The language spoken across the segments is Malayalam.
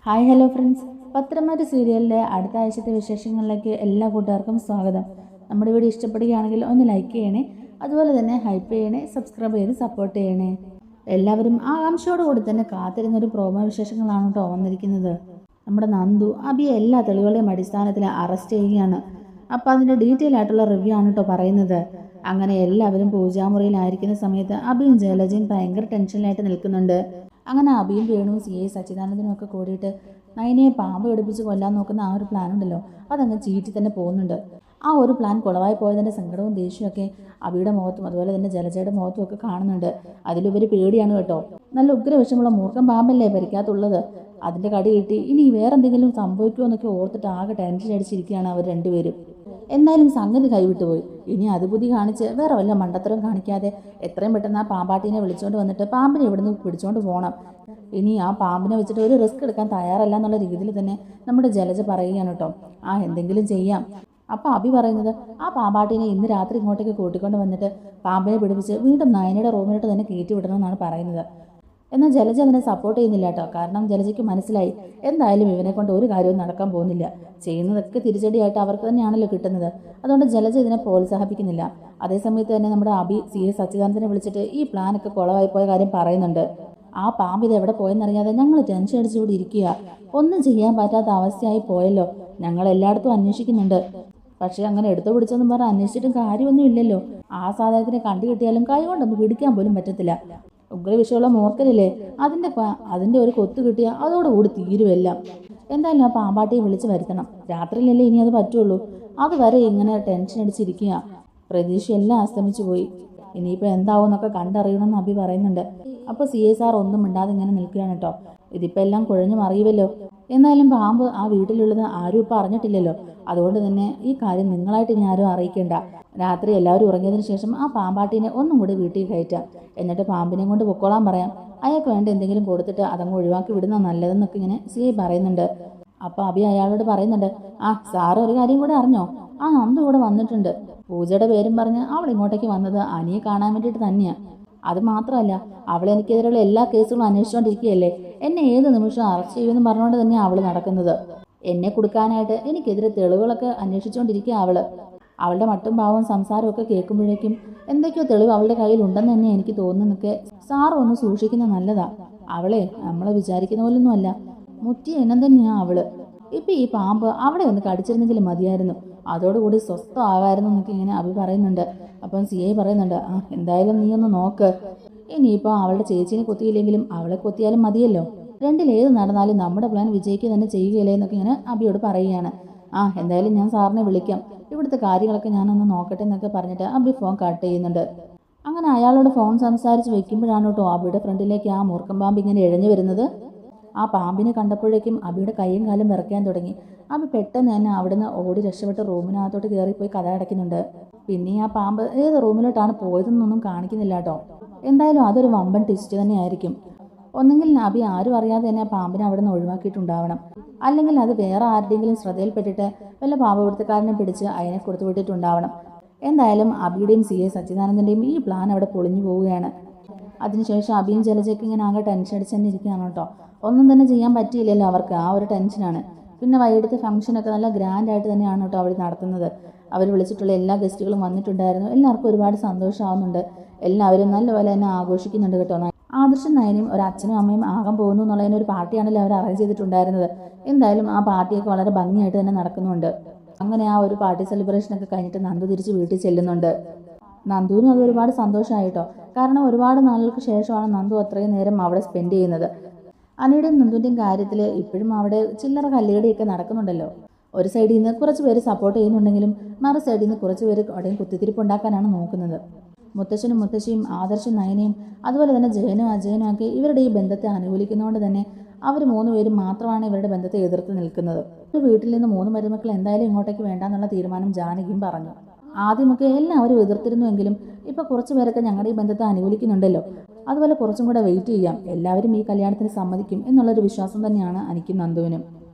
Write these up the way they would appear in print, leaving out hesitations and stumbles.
ഹായ് ഹലോ ഫ്രണ്ട്സ്, പത്രമാറ്റ് സീരിയലിലെ അടുത്ത ആഴ്ചത്തെ വിശേഷങ്ങളിലേക്ക് എല്ലാ കൂട്ടുകാർക്കും സ്വാഗതം. നമ്മുടെ വീഡിയോ ഇഷ്ടപ്പെടുകയാണെങ്കിൽ ഒന്ന് ലൈക്ക് ചെയ്യണേ, അതുപോലെ തന്നെ ഹൈപ്പ് ചെയ്യണേ, സബ്സ്ക്രൈബ് ചെയ്ത് സപ്പോർട്ട് ചെയ്യണേ. എല്ലാവരും ആകാംക്ഷയോടുകൂടി തന്നെ കാത്തിരുന്നൊരു പ്രോമോ വിശേഷങ്ങളാണ് കേട്ടോ വന്നിരിക്കുന്നത്. നമ്മുടെ നന്ദു അബിയെ എല്ലാ തെളിവുകളുടെയും അടിസ്ഥാനത്തിൽ അറസ്റ്റ് ചെയ്യുകയാണ്. അപ്പോൾ അതിൻ്റെ ഡീറ്റെയിൽ ആയിട്ടുള്ള റിവ്യൂ ആണ് കേട്ടോ പറയുന്നത്. അങ്ങനെ എല്ലാവരും പൂജാമുറിയിലായിരിക്കുന്ന സമയത്ത് അബിയും ജലജയും ഭയങ്കര ടെൻഷനിലായിട്ട് നിൽക്കുന്നുണ്ട്. അങ്ങനെ അബിയും വേണുവും CI സച്ചിദാനന്ദനും ഒക്കെ കൂടിയിട്ട് നയനയെ പാമ്പ് പിടിപ്പിച്ച് കൊല്ലാൻ നോക്കുന്ന ആ ഒരു പ്ലാൻ ഉണ്ടല്ലോ, അതങ്ങ് ചീറ്റി തന്നെ പോകുന്നുണ്ട്. ആ ഒരു പ്ലാൻ കുളവായി പോയതിൻ്റെ സങ്കടവും ദേഷ്യമൊക്കെ അബിയുടെ മുഖത്തും അതുപോലെ തന്നെ ജലജയുടെ മുഖത്തും ഒക്കെ കാണുന്നുണ്ട്. അതിലുപരി പേടിയാണ് കേട്ടോ. നല്ല ഉഗ്രവിഷമുള്ള മൂർഖം പാമ്പല്ലേ പരിക്കാത്തുള്ളത്. അതിൻ്റെ കടി കിട്ടി ഇനി വേറെ എന്തെങ്കിലും സംഭവിക്കുമോ എന്നൊക്കെ ഓർത്തിട്ട് ആകെ ടെൻഷൻ അടിച്ചിരിക്കുകയാണ് അവർ രണ്ടുപേരും. എന്തായാലും സംഗതി കൈവിട്ടുപോയി. ഇനി അത് ബുദ്ധി കാണിച്ച് വേറെ വല്ല മണ്ടത്തരം കാണിക്കാതെ എത്രയും പെട്ടെന്ന് ആ പാമ്പാട്ടീനെ വിളിച്ചുകൊണ്ട് വന്നിട്ട് പാമ്പിനെ ഇവിടുന്ന് പിടിച്ചുകൊണ്ട് പോകണം. ഇനി ആ പാമ്പിനെ വെച്ചിട്ട് ഒരു റിസ്ക് എടുക്കാൻ തയ്യാറല്ല എന്നുള്ള രീതിയിൽ തന്നെ നമ്മുടെ ജലജ പറയുകയാണ് കേട്ടോ. എന്തെങ്കിലും ചെയ്യാം. അപ്പോൾ അബി പറയുന്നത് ആ പാമ്പാട്ടീനെ ഇന്ന് രാത്രി ഇങ്ങോട്ടേക്ക് കൂട്ടിക്കൊണ്ട് വന്നിട്ട് പാമ്പിനെ പിടിപ്പിച്ച് വീണ്ടും നയനയുടെ റൂമിലോട്ട് തന്നെ കയറ്റി വിടണമെന്നാണ് പറയുന്നത്. എന്നാൽ ജലജ അതിനെ സപ്പോർട്ട് ചെയ്യുന്നില്ല കേട്ടോ. കാരണം ജലജയ്ക്ക് മനസ്സിലായി എന്തായാലും ഇവനെ കൊണ്ട് ഒരു കാര്യവും നടക്കാൻ പോകുന്നില്ല. ചെയ്യുന്നതൊക്കെ തിരിച്ചടിയായിട്ട് അവർക്ക് തന്നെയാണല്ലോ കിട്ടുന്നത്. അതുകൊണ്ട് ജലജ ഇതിനെ പ്രോത്സാഹിപ്പിക്കുന്നില്ല. അതേസമയത്ത് തന്നെ നമ്മുടെ അബി CI സച്ചിദാനന്ദനെ വിളിച്ചിട്ട് ഈ പ്ലാനൊക്കെ കുളമായി പോയ കാര്യം പറയുന്നുണ്ട്. ആ പാമ്പ് ഇത് എവിടെ പോയെന്നറിയാതെ ഞങ്ങൾ ടെൻഷൻ അടിച്ചുകൂടി ഇരിക്കുക. ഒന്നും ചെയ്യാൻ പറ്റാത്ത അവസ്ഥയായി പോയല്ലോ. ഞങ്ങൾ എല്ലായിടത്തും അന്വേഷിക്കുന്നുണ്ട്. പക്ഷേ അങ്ങനെ എടുത്തു പിടിച്ചെന്നും പറഞ്ഞാൽ അന്വേഷിച്ചിട്ടും കാര്യമൊന്നും ഇല്ലല്ലോ. ആ സാധനത്തിനെ കണ്ടു കിട്ടിയാലും കൈ കൊണ്ടൊന്നും പിടിക്കാൻ പോലും പറ്റത്തില്ല. ഉഗ്രവിഷയമുള്ള മോർക്കലില്ലേ, അതിൻ്റെ ഒരു കൊത്തു കിട്ടിയാൽ അതോടുകൂടി തീരുമെല്ലാം. എന്തായാലും ആ പാമ്പാട്ടിയെ വിളിച്ച് വരുത്തണം. രാത്രിയിലല്ലേ ഇനി അത് പറ്റുള്ളൂ. അതുവരെ ഇങ്ങനെ ടെൻഷൻ അടിച്ചിരിക്കുക. പ്രതീക്ഷയെല്ലാം അസ്തമിച്ചു പോയി. ഇനിയിപ്പോൾ എന്താവും എന്നൊക്കെ കണ്ടറിയണമെന്ന് അബി പറയുന്നുണ്ട്. അപ്പോൾ CI സാർ ഒന്നും മിണ്ടാതെ ഇങ്ങനെ നിൽക്കുകയാണ് കേട്ടോ. ഇതിപ്പോൾ എല്ലാം കുഴഞ്ഞു മറിയുമല്ലോ. എന്നാലും പാമ്പ് ആ വീട്ടിലുള്ളത് ആരും ഇപ്പോൾ അറിഞ്ഞിട്ടില്ലല്ലോ. അതുകൊണ്ട് തന്നെ ഈ കാര്യം നിങ്ങളായിട്ട് ഇനി ആരും അറിയിക്കേണ്ട. രാത്രി എല്ലാവരും ഉറങ്ങിയതിന് ശേഷം ആ പാമ്പാട്ടീനെ ഒന്നും കൂടി വീട്ടിൽ കയറ്റാം. എന്നിട്ട് പാമ്പിനെ കൊണ്ട് പൊക്കോളാൻ പറയാം. അയാൾക്ക് വേണ്ട എന്തെങ്കിലും കൊടുത്തിട്ട് അതങ്ങ് ഒഴിവാക്കി വിടുന്ന നല്ലതെന്നൊക്കെ ഇങ്ങനെ CI പറയുന്നുണ്ട്. അപ്പോൾ അബി അയാളോട് പറയുന്നുണ്ട്, സാറ് ഒരു കാര്യം കൂടെ അറിഞ്ഞോ? നന്ദു ഇവിടെ വന്നിട്ടുണ്ട്. പൂജയുടെ പേരും പറഞ്ഞ് അവൾ ഇങ്ങോട്ടേക്ക് വന്നത് അനിയെ കാണാൻ വേണ്ടിയിട്ട് തന്നെയാണ്. അത് മാത്രമല്ല, അവൾ എനിക്കെതിരെയുള്ള എല്ലാ കേസുകളും അന്വേഷിച്ചുകൊണ്ടിരിക്കുകയല്ലേ. എന്നെ ഏത് നിമിഷം അറസ്റ്റ് ചെയ്യുമെന്ന് പറഞ്ഞുകൊണ്ട് തന്നെയാണ് അവൾ നടക്കുന്നത്. എന്നെ കൊടുക്കാനായിട്ട് എനിക്കെതിരെ തെളിവുകളൊക്കെ അന്വേഷിച്ചുകൊണ്ടിരിക്കുക അവള്. അവളുടെ മട്ടും ഭാവവും സംസാരവും ഒക്കെ കേൾക്കുമ്പോഴേക്കും എന്തൊക്കെയോ തെളിവ് അവളുടെ കയ്യിൽ ഉണ്ടെന്ന് തന്നെ എനിക്ക് തോന്നുന്നൊക്കെ. സാറ് ഒന്ന് സൂക്ഷിക്കുന്നത് നല്ലതാ. അവളെ നമ്മളെ വിചാരിക്കുന്ന പോലൊന്നും അല്ല. മുറ്റിയ ഇനം തന്നെയാണ് അവള്. ഇപ്പം ഈ പാമ്പ് അവിടെ ഒന്ന് കടിച്ചിരുന്നെങ്കിലും മതിയായിരുന്നു. അതോടുകൂടി സ്വസ്ഥമാകായിരുന്നു എന്നൊക്കെ ഇങ്ങനെ അഭി പറയുന്നുണ്ട്. അപ്പം CI പറയുന്നുണ്ട്, എന്തായാലും നീ ഒന്ന് നോക്ക്. ഇനിയിപ്പോൾ അവളുടെ ചേച്ചീനെ കൊത്തിയില്ലെങ്കിലും അവളെ കൊത്തിയാലും മതിയല്ലോ. രണ്ടിലേത് നടന്നാലും നമ്മുടെ പ്ലാൻ വിജയിക്കുക തന്നെ ചെയ്യുകയില്ലേ എന്നൊക്കെ ഇങ്ങനെ അബിയോട് പറയുകയാണ്. എന്തായാലും ഞാൻ സാറിനെ വിളിക്കാം. ഇവിടുത്തെ കാര്യങ്ങളൊക്കെ ഞാനൊന്ന് നോക്കട്ടെ എന്നൊക്കെ പറഞ്ഞിട്ട് അബി ഫോൺ കട്ട് ചെയ്യുന്നുണ്ട്. അങ്ങനെ അയാളോട് ഫോൺ സംസാരിച്ച് വെക്കുമ്പോഴാണ് കേട്ടോ അബിയുടെ ഫ്രണ്ടിലേക്ക് ആ മൂർഖം പാമ്പ് ഇങ്ങനെ ഇഴഞ്ഞു വരുന്നത്. ആ പാമ്പിനെ കണ്ടപ്പോഴേക്കും അബിയുടെ കൈയും കാലും വിറയ്ക്കാൻ തുടങ്ങി. അബി പെട്ടെന്ന് തന്നെ അവിടുന്ന് ഓടി രക്ഷപ്പെട്ട് റൂമിനകത്തോട്ട് കയറിപ്പോയി കഥ അടയ്ക്കുന്നുണ്ട്. പിന്നെ ആ പാമ്പ് ഏത് റൂമിലോട്ടാണ് പോയതെന്നൊന്നും കാണിക്കുന്നില്ല കേട്ടോ. എന്തായാലും അതൊരു വമ്പൻ ട്വിസ്റ്റ് തന്നെയായിരിക്കും. ഒന്നെങ്കിൽ അബി ആരും അറിയാതെ തന്നെ ആ പാമ്പിനെ അവിടെ നിന്ന് ഒഴിവാക്കിയിട്ടുണ്ടാവണം. അല്ലെങ്കിൽ അത് വേറെ ആരുടെയെങ്കിലും ശ്രദ്ധയിൽപ്പെട്ടിട്ട് വല്ല പാമ്പുപിടുത്തക്കാരനെ പിടിച്ച് അതിനെ കൊടുത്തു വിട്ടിട്ടുണ്ടാവണം. എന്തായാലും അബിയുടെയും CI സച്ചിദാനന്ദൻ്റെയും ഈ പ്ലാൻ അവിടെ പൊളിഞ്ഞു പോവുകയാണ്. അതിനുശേഷം അബിയും ജലജയ്ക്ക് ഇങ്ങനെ ആകെ ടെൻഷൻ അടിച്ച് തന്നെ ഇരിക്കുകയാണ് കേട്ടോ. ഒന്നും തന്നെ ചെയ്യാൻ പറ്റിയില്ലല്ലോ അവർക്ക്. ആ ഒരു ടെൻഷനാണ്. പിന്നെ വൈകിട്ടത്തെ ഫംഗ്ഷനൊക്കെ നല്ല ഗ്രാൻഡായിട്ട് തന്നെയാണ് കേട്ടോ അവർ നടത്തുന്നത്. അവർ വിളിച്ചിട്ടുള്ള എല്ലാ ഗസ്റ്റുകളും വന്നിട്ടുണ്ടായിരുന്നു. എല്ലാവർക്കും ഒരുപാട് സന്തോഷമാവുന്നുണ്ട്. എല്ലാവരും നല്ലപോലെ തന്നെ ആഘോഷിക്കുന്നുണ്ട് കേട്ടോ. ആദർശം നയനും ഒരു അച്ഛനും അമ്മയും ആകാൻ പോകുന്നു എന്നുള്ളതിന് ഒരു പാർട്ടിയാണല്ലോ അവർ അറേഞ്ച് ചെയ്തിട്ടുണ്ടായിരുന്നത്. എന്തായാലും ആ പാർട്ടിയൊക്കെ വളരെ ഭംഗിയായിട്ട് തന്നെ നടക്കുന്നുണ്ട്. അങ്ങനെ ആ ഒരു പാർട്ടി സെലിബ്രേഷനൊക്കെ കഴിഞ്ഞിട്ട് നന്ദു തിരിച്ച് വീട്ടിൽ ചെല്ലുന്നുണ്ട്. നന്ദുവിനും അത് ഒരുപാട് സന്തോഷമായിട്ടോ. കാരണം ഒരുപാട് നാളുകൾക്ക് ശേഷമാണ് നന്ദു അത്രയും നേരം അവിടെ സ്പെൻഡ് ചെയ്യുന്നത്. അനിയുടെയും നന്ദുവിൻ്റെയും കാര്യത്തിൽ ഇപ്പോഴും അവിടെ ചില്ലറ കല്ലുകടിയൊക്കെ നടക്കുന്നുണ്ടല്ലോ. ഒരു സൈഡിൽ നിന്ന് കുറച്ച് പേര് സപ്പോർട്ട് ചെയ്യുന്നുണ്ടെങ്കിലും മറു സൈഡിൽ നിന്ന് കുറച്ച് പേര് അവിടെയും കുത്തിത്തിരിപ്പ് ഉണ്ടാക്കാനാണ് നോക്കുന്നത്. മുത്തശ്ശനും മുത്തശ്ശിയും ആദർശും നയനയും അതുപോലെ തന്നെ ജയനും അജയനും ഒക്കെ ഇവരുടെ ഈ ബന്ധത്തെ അനുകൂലിക്കുന്നതുകൊണ്ട് തന്നെ അവർ 3 പേരും മാത്രമാണ് ഇവരുടെ ബന്ധത്തെ എതിർത്ത് നിൽക്കുന്നത്. ഒരു വീട്ടിൽ നിന്ന് 3 മരുമക്കൾ എന്തായാലും ഇങ്ങോട്ടേക്ക് വേണ്ടാന്നുള്ള തീരുമാനം ജാനകിയും പറഞ്ഞു. ആദ്യമൊക്കെ എല്ലാവരും എതിർത്തിരുന്നുവെങ്കിലും ഇപ്പോൾ കുറച്ച് പേരൊക്കെ ഞങ്ങളുടെ ഈ ബന്ധത്തെ അനുകൂലിക്കുന്നുണ്ടല്ലോ. അതുപോലെ കുറച്ചും കൂടെ വെയിറ്റ് ചെയ്യാം. എല്ലാവരും ഈ കല്യാണത്തിന് സമ്മതിക്കും എന്നുള്ളൊരു വിശ്വാസം തന്നെയാണ് എനിക്കും നന്ദുവിനും.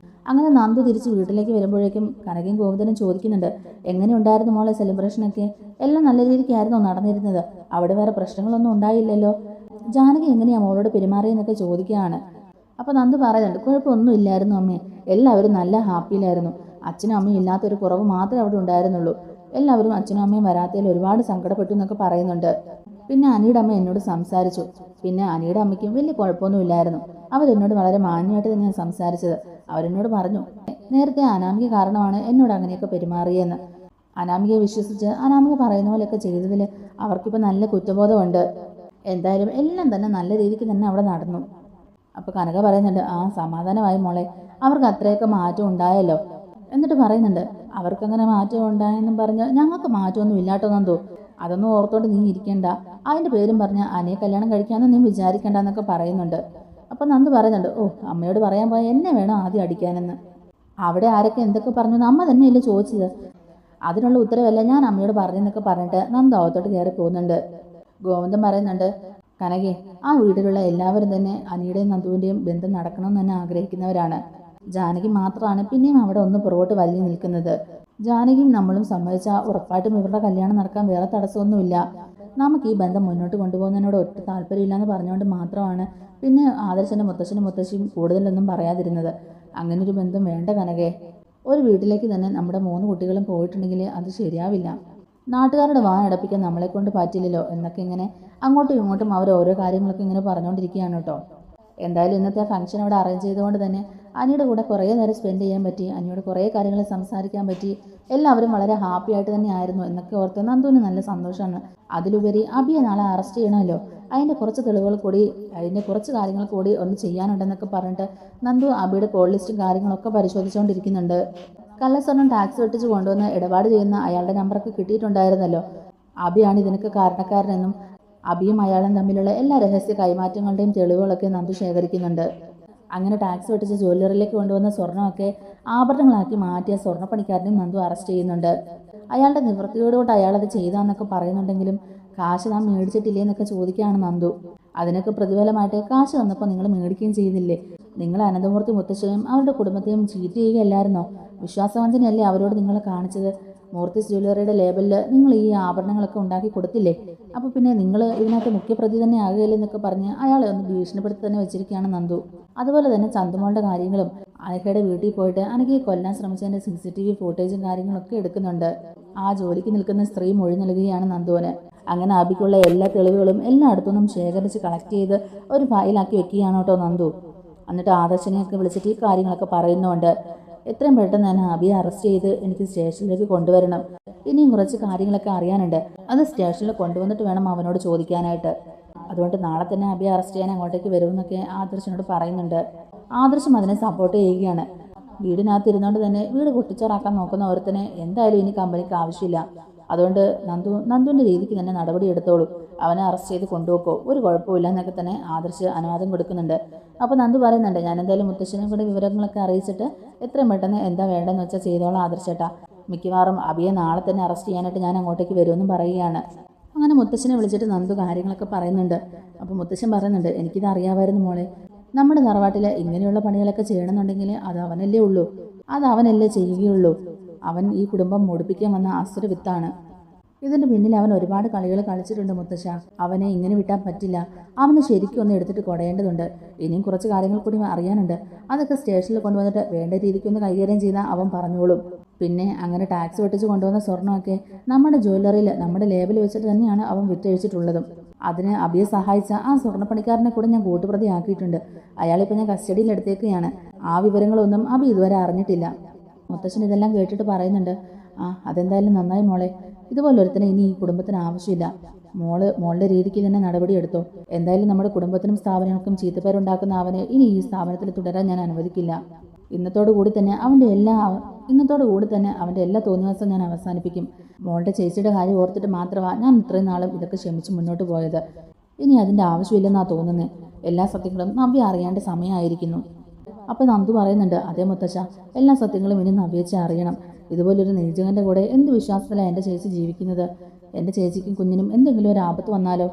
അങ്ങനെ നന്ദു തിരിച്ച് വീട്ടിലേക്ക് വരുമ്പോഴേക്കും കനകയും ഗോവിന്ദനും ചോദിക്കുന്നുണ്ട്, എങ്ങനെയുണ്ടായിരുന്നു മോളെ സെലിബ്രേഷനൊക്കെ? എല്ലാം നല്ല രീതിക്കായിരുന്നോ നടന്നിരുന്നത്? അവിടെ വേറെ പ്രശ്നങ്ങളൊന്നും ഉണ്ടായില്ലല്ലോ? ജാനകി എങ്ങനെയാണ് മോളോട് പെരുമാറിയെന്നൊക്കെ ചോദിക്കുകയാണ്. അപ്പോൾ നന്ദു പറയുന്നുണ്ട്, കുഴപ്പമൊന്നും ഇല്ലായിരുന്നു അമ്മേ, എല്ലാവരും നല്ല ഹാപ്പിയിലായിരുന്നു. അച്ഛനും അമ്മയും ഇല്ലാത്തൊരു കുറവ് മാത്രമേ അവിടെ ഉണ്ടായിരുന്നുള്ളൂ. എല്ലാവരും അച്ഛനും അമ്മയും വരാത്തതിൽ ഒരുപാട് സങ്കടപ്പെട്ടു എന്നൊക്കെ പറയുന്നുണ്ട്. പിന്നെ അനിയുടെ അമ്മ എന്നോട് സംസാരിച്ചു. പിന്നെ അനിയുടെ അമ്മയ്ക്കും വലിയ കുഴപ്പമൊന്നും ഇല്ലായിരുന്നു. അവരെന്നോട് വളരെ മാന്യമായിട്ട് തന്നെയാണ് സംസാരിച്ചത്. അവരെന്നോട് പറഞ്ഞു, നേരത്തെ അനാമിക കാരണമാണ് എന്നോട് അങ്ങനെയൊക്കെ പെരുമാറിയെന്ന്. അനാമികയെ വിശ്വസിച്ച് അനാമിക പറയുന്ന പോലെയൊക്കെ ചെയ്തതിൽ അവർക്കിപ്പോൾ നല്ല കുറ്റബോധമുണ്ട്. എന്തായാലും എല്ലാം തന്നെ നല്ല രീതിക്ക് തന്നെ അവിടെ നടന്നു. അപ്പോൾ കനക പറയുന്നുണ്ട്, ആ സമാധാനമായി മോളെ, അവർക്ക് അത്രയൊക്കെ മാറ്റം ഉണ്ടായല്ലോ. എന്നിട്ട് പറയുന്നുണ്ട്, അവർക്കങ്ങനെ മാറ്റം ഉണ്ടായെന്നും പറഞ്ഞ് ഞങ്ങൾക്ക് മാറ്റമൊന്നും ഇല്ലാട്ടോ നന്ദു. അതൊന്നും ഓർത്തോണ്ട് നീ ഇരിക്കേണ്ട. അതിൻ്റെ പേരും പറഞ്ഞ് അനിയെ കല്യാണം കഴിക്കാമെന്ന് നീ വിചാരിക്കേണ്ട എന്നൊക്കെ പറയുന്നുണ്ട്. അപ്പം നന്ദു പറയുന്നുണ്ട്, ഓ അമ്മയോട് പറയാൻ പോയാൽ എന്നെ വേണം ആദ്യം അടിക്കാനെന്ന്. അവിടെ ആരൊക്കെ എന്തൊക്കെ പറഞ്ഞു അമ്മ തന്നെയല്ലേ ചോദിച്ചത്. അതിനുള്ള ഉത്തരവല്ല ഞാൻ അമ്മയോട് പറഞ്ഞെന്നൊക്കെ പറഞ്ഞിട്ട് നന്ദു അകത്തോട്ട് കയറി പോകുന്നുണ്ട്. ഗോവിന്ദൻ പറയുന്നുണ്ട്, കനകെ, ആ വീട്ടിലുള്ള എല്ലാവരും തന്നെ അനിയുടെയും നന്ദുവിൻ്റെയും ബന്ധം നടക്കണമെന്ന് തന്നെ ആഗ്രഹിക്കുന്നവരാണ്. ജാനകി മാത്രമാണ് പിന്നെയും അവിടെ ഒന്ന് പുറകോട്ട് വലിഞ്ഞു നിൽക്കുന്നത്. ജാനകിയും നമ്മളും സമ്മതിച്ചാൽ ഉറപ്പായിട്ടും ഇവരുടെ കല്യാണം നടക്കാൻ വേറെ തടസ്സമൊന്നുമില്ല. നമുക്ക് ഈ ബന്ധം മുന്നോട്ട് കൊണ്ടുപോകുന്നതിനോട് ഒട്ടും താല്പര്യമില്ലെന്ന് പറഞ്ഞുകൊണ്ട് മാത്രമാണ് പിന്നെ ആദർശൻ്റെ മുത്തശ്ശിയും കൂടുതലൊന്നും പറയാതിരുന്നത്. അങ്ങനൊരു ബന്ധം വേണ്ട കനകെ. ഒരു വീട്ടിലേക്ക് തന്നെ നമ്മുടെ 3 കുട്ടികളും പോയിട്ടുണ്ടെങ്കിൽ അത് ശരിയാവില്ല. നാട്ടുകാരുടെ വാ അടപ്പിക്കാൻ നമ്മളെ കൊണ്ട് പറ്റില്ലല്ലോ എന്നൊക്കെ ഇങ്ങനെ അങ്ങോട്ടും ഇങ്ങോട്ടും അവർ ഓരോ കാര്യങ്ങളൊക്കെ ഇങ്ങനെ പറഞ്ഞുകൊണ്ടിരിക്കുകയാണ് കേട്ടോ. എന്തായാലും ഇന്നത്തെ ഫംഗ്ഷൻ അവിടെ അറേഞ്ച് ചെയ്തുകൊണ്ട് തന്നെ അനിയുടെ കൂടെ കുറേ നേരം സ്പെൻഡ് ചെയ്യാൻ പറ്റി. അനിയോട് കുറേ കാര്യങ്ങൾ സംസാരിക്കാൻ പറ്റി. എല്ലാവരും വളരെ ഹാപ്പി ആയിട്ട് തന്നെ ആയിരുന്നു എന്നൊക്കെ ഓർത്ത് നന്ദുവിന് നല്ല സന്തോഷമാണ്. അതിലുപരി അബിയെ നാളെ അറസ്റ്റ് ചെയ്യണമല്ലോ, അതിൻ്റെ കുറച്ച് തെളിവുകൾ കൂടി, അതിൻ്റെ കുറച്ച് കാര്യങ്ങൾ കൂടി ഒന്ന് ചെയ്യാനുണ്ടെന്നൊക്കെ പറഞ്ഞിട്ട് നന്ദു അബിയുടെ കോൾ ലിസ്റ്റും കാര്യങ്ങളൊക്കെ പരിശോധിച്ചുകൊണ്ടിരിക്കുന്നുണ്ട്. കള്ളസ്വർണ്ണം ടാക്സ് വെട്ടിച്ച് കൊണ്ടുവന്ന് ഇടപാട് ചെയ്യുന്ന അയാളുടെ നമ്പറൊക്കെ കിട്ടിയിട്ടുണ്ടായിരുന്നല്ലോ. അബിയാണ് ഇതിനൊക്കെ കാരണക്കാരനെന്നും അബിയും അയാളും തമ്മിലുള്ള എല്ലാ രഹസ്യ കൈമാറ്റങ്ങളുടെയും തെളിവുകളൊക്കെ നന്ദു ശേഖരിക്കുന്നുണ്ട്. അങ്ങനെ ടാക്സ് വെട്ടിച്ച് ജ്വല്ലറിയിലേക്ക് കൊണ്ടുവന്ന സ്വർണ്ണമൊക്കെ ആഭരണങ്ങളാക്കി മാറ്റിയ സ്വർണ്ണപ്പണിക്കാരനെയും നന്ദു അറസ്റ്റ് ചെയ്യുന്നുണ്ട്. അയാളുടെ നിവൃത്തിയോടുകൂടി അയാളത് ചെയ്താന്നൊക്കെ പറയുന്നുണ്ടെങ്കിലും കാശ് നാം മേടിച്ചിട്ടില്ലേ എന്നൊക്കെ ചോദിക്കുകയാണ് നന്ദു. അതിനൊക്കെ പ്രതിഫലമായിട്ട് കാശ് തന്നപ്പോൾ നിങ്ങൾ മേടിക്കുകയും ചെയ്തില്ലേ? നിങ്ങൾ അനന്തമൂർത്തി മുത്തശ്ശനെയും അവരുടെ കുടുംബത്തെയും ചീറ്റ് ചെയ്യുകയല്ലായിരുന്നോ? വിശ്വാസവഞ്ചനയല്ലേ അവരോട് നിങ്ങൾ കാണിച്ചത്? മൂർത്തിസ് ജ്വല്ലറിയുടെ ലേബലിൽ നിങ്ങൾ ഈ ആഭരണങ്ങളൊക്കെ ഉണ്ടാക്കി കൊടുത്തില്ലേ? അപ്പോൾ പിന്നെ നിങ്ങൾ ഇതിനകത്ത് മുഖ്യപ്രതി തന്നെ ആകുകയില്ലേ എന്നൊക്കെ പറഞ്ഞ് അയാളെ ഒന്ന് ഭീഷണിപ്പെടുത്തി തന്നെ വെച്ചിരിക്കുകയാണ് നന്ദു. അതുപോലെ തന്നെ ചന്തുമോളുടെ കാര്യങ്ങളും അനഘയുടെ വീട്ടിൽ പോയിട്ട് അനഘയെ കൊല്ലാൻ ശ്രമിച്ചതിൻ്റെ CCTV ഫുട്ടേജും കാര്യങ്ങളൊക്കെ എടുക്കുന്നുണ്ട്. ആ ജോലിക്ക് നിൽക്കുന്ന സ്ത്രീ മൊഴി നൽകുകയാണ് നന്ദുവിന്. അങ്ങനെ അബിക്കുള്ള എല്ലാ തെളിവുകളും എല്ലായിടത്തുനിന്നും ശേഖരിച്ച് കളക്ട് ചെയ്ത് ഒരു ഫയലാക്കി വെക്കുകയാണ് കേട്ടോ നന്ദു. എന്നിട്ട് ആദർശനെയൊക്കെ വിളിച്ചിട്ട് ഈ കാര്യങ്ങളൊക്കെ പറയുന്നുണ്ട്. എത്രയും പെട്ടെന്ന് തന്നെ അബിയെ അറസ്റ്റ് ചെയ്ത് എനിക്ക് സ്റ്റേഷനിലേക്ക് കൊണ്ടുവരണം. ഇനിയും കുറച്ച് കാര്യങ്ങളൊക്കെ അറിയാനുണ്ട്. അത് സ്റ്റേഷനിൽ കൊണ്ടുവന്നിട്ട് വേണം അവനോട് ചോദിക്കാനായിട്ട്. അതുകൊണ്ട് നാളെ തന്നെ അബിയെ അറസ്റ്റ് ചെയ്യാൻ അങ്ങോട്ടേക്ക് വരുമെന്നൊക്കെ ആദർശനോട് പറയുന്നുണ്ട്. ആദർശം അതിനെ സപ്പോർട്ട് ചെയ്യുകയാണ്. വീടിനകത്ത് ഇരുന്നുകൊണ്ട് തന്നെ വീട് പൊട്ടിച്ചോറാക്കാൻ നോക്കുന്ന ഒരുത്തനെ എന്തായാലും ഇനി കമ്പനിക്ക് ആവശ്യമില്ല. അതുകൊണ്ട് നന്ദുവിൻ്റെ രീതിക്ക് തന്നെ നടപടി എടുത്തോളൂ. അവനെ അറസ്റ്റ് ചെയ്ത് കൊണ്ടുപോക്കോ, ഒരു കുഴപ്പമില്ല എന്നൊക്കെ തന്നെ ആദർശ് അനുവാദം കൊടുക്കുന്നുണ്ട്. അപ്പോൾ നന്ദു പറയുന്നുണ്ട്, ഞാൻ എന്തായാലും മുത്തശ്ശനെ കൂടെ വിവരങ്ങളൊക്കെ അറിയിച്ചിട്ട് എത്രയും പെട്ടെന്ന് എന്താ വേണ്ടതെന്ന് വെച്ചാൽ ചെയ്തോളാം ആദർശേട്ടാ. മിക്കവാറും അബിയെ നാളെ തന്നെ അറസ്റ്റ് ചെയ്യാനായിട്ട് ഞാൻ അങ്ങോട്ടേക്ക് വരുമെന്നും പറയുകയാണ്. അങ്ങനെ മുത്തശ്ശനെ വിളിച്ചിട്ട് നന്ദു കാര്യങ്ങളൊക്കെ പറയുന്നുണ്ട്. അപ്പോൾ മുത്തശ്ശൻ പറയുന്നുണ്ട്, എനിക്കിത് അറിയാമായിരുന്നു മോളെ. നമ്മുടെ തറവാട്ടിൽ ഇങ്ങനെയുള്ള പണികളൊക്കെ ചെയ്യണമെന്നുണ്ടെങ്കിൽ അത് അവനല്ലേ ഉള്ളൂ, അത് അവനല്ലേ ചെയ്യുകയുള്ളൂ. അവൻ ഈ കുടുംബം മുടിപ്പിക്കാൻ വന്ന അസുര വിത്താണ്. ഇതിൻ്റെ പിന്നിൽ അവൻ ഒരുപാട് കളികൾ കളിച്ചിട്ടുണ്ട് മുത്തശ്ശ. അവനെ ഇങ്ങനെ വിട്ടാൻ പറ്റില്ല. അവന് ശരിക്കും ഒന്ന് എടുത്തിട്ട് കുടയേണ്ടതുണ്ട്. ഇനിയും കുറച്ച് കാര്യങ്ങൾ കൂടി അറിയാനുണ്ട്. അതൊക്കെ സ്റ്റേഷനിൽ കൊണ്ടുവന്നിട്ട് വേണ്ട രീതിക്കൊന്ന് കൈകാര്യം ചെയ്താൽ അവൻ പറഞ്ഞോളും. പിന്നെ അങ്ങനെ ടാക്സ് വെട്ടിച്ച് കൊണ്ടുവന്ന സ്വർണ്ണമൊക്കെ നമ്മുടെ ജ്വല്ലറിയിൽ നമ്മുടെ ലേബിൽ വെച്ചിട്ട് തന്നെയാണ് അവൻ വിറ്റഴിച്ചിട്ടുള്ളതും. അതിന് അബിയെ സഹായിച്ച ആ സ്വർണ്ണപ്പണിക്കാരനെ കൂടെ ഞാൻ കൂട്ടുപ്രതിയാക്കിയിട്ടുണ്ട്. അയാളിപ്പോൾ ഞാൻ കസ്റ്റഡിയിൽ എടുത്തേക്കുകയാണ്. ആ വിവരങ്ങളൊന്നും അബി ഇതുവരെ അറിഞ്ഞിട്ടില്ല. മുത്തശ്ശൻ ഇതെല്ലാം കേട്ടിട്ട് പറയുന്നുണ്ട്, അതെന്തായാലും നന്നായി മോളെ. ഇതുപോലെ ഒരുത്തനെ ഇനി ഈ കുടുംബത്തിന് ആവശ്യമില്ല. മോളുടെ രീതിക്ക് തന്നെ നടപടി എടുത്തോ. എന്തായാലും നമ്മുടെ കുടുംബത്തിനും സ്ഥാപനങ്ങൾക്കും ചീത്തപ്പേരുണ്ടാക്കുന്ന അവനെ ഇനി ഈ സ്ഥാപനത്തിൽ തുടരാൻ ഞാൻ അനുവദിക്കില്ല. ഇന്നത്തോടു കൂടി തന്നെ അവൻ്റെ എല്ലാ തോന്നിവാസം ഞാൻ അവസാനിപ്പിക്കും. മോളുടെ ചേച്ചിയുടെ കാര്യം ഓർത്തിട്ട് മാത്രമാണ് ഞാൻ ഇത്രയും നാളും ഇതൊക്കെ ക്ഷമിച്ച് മുന്നോട്ട് പോയത്. ഇനി അതിൻ്റെ ആവശ്യമില്ലെന്നാണ് തോന്നുന്നത്. എല്ലാ സത്യങ്ങളും നവ്യ അറിയേണ്ട സമയമായിരിക്കുന്നു. അപ്പോൾ നന്ദു പറയുന്നുണ്ട്, അതേ മുത്തശ്ശ, എല്ലാ സത്യങ്ങളും ഇനി നവ്യച്ചെ അറിയണം. ഇതുപോലൊരു നീചകൻ്റെ കൂടെ എന്ത് വിശ്വാസത്തിലാണ് എൻ്റെ ചേച്ചി ജീവിക്കുന്നത്? എൻ്റെ ചേച്ചിക്കും കുഞ്ഞിനും എന്തെങ്കിലും ഒരു ആപത്ത് വന്നാലോ?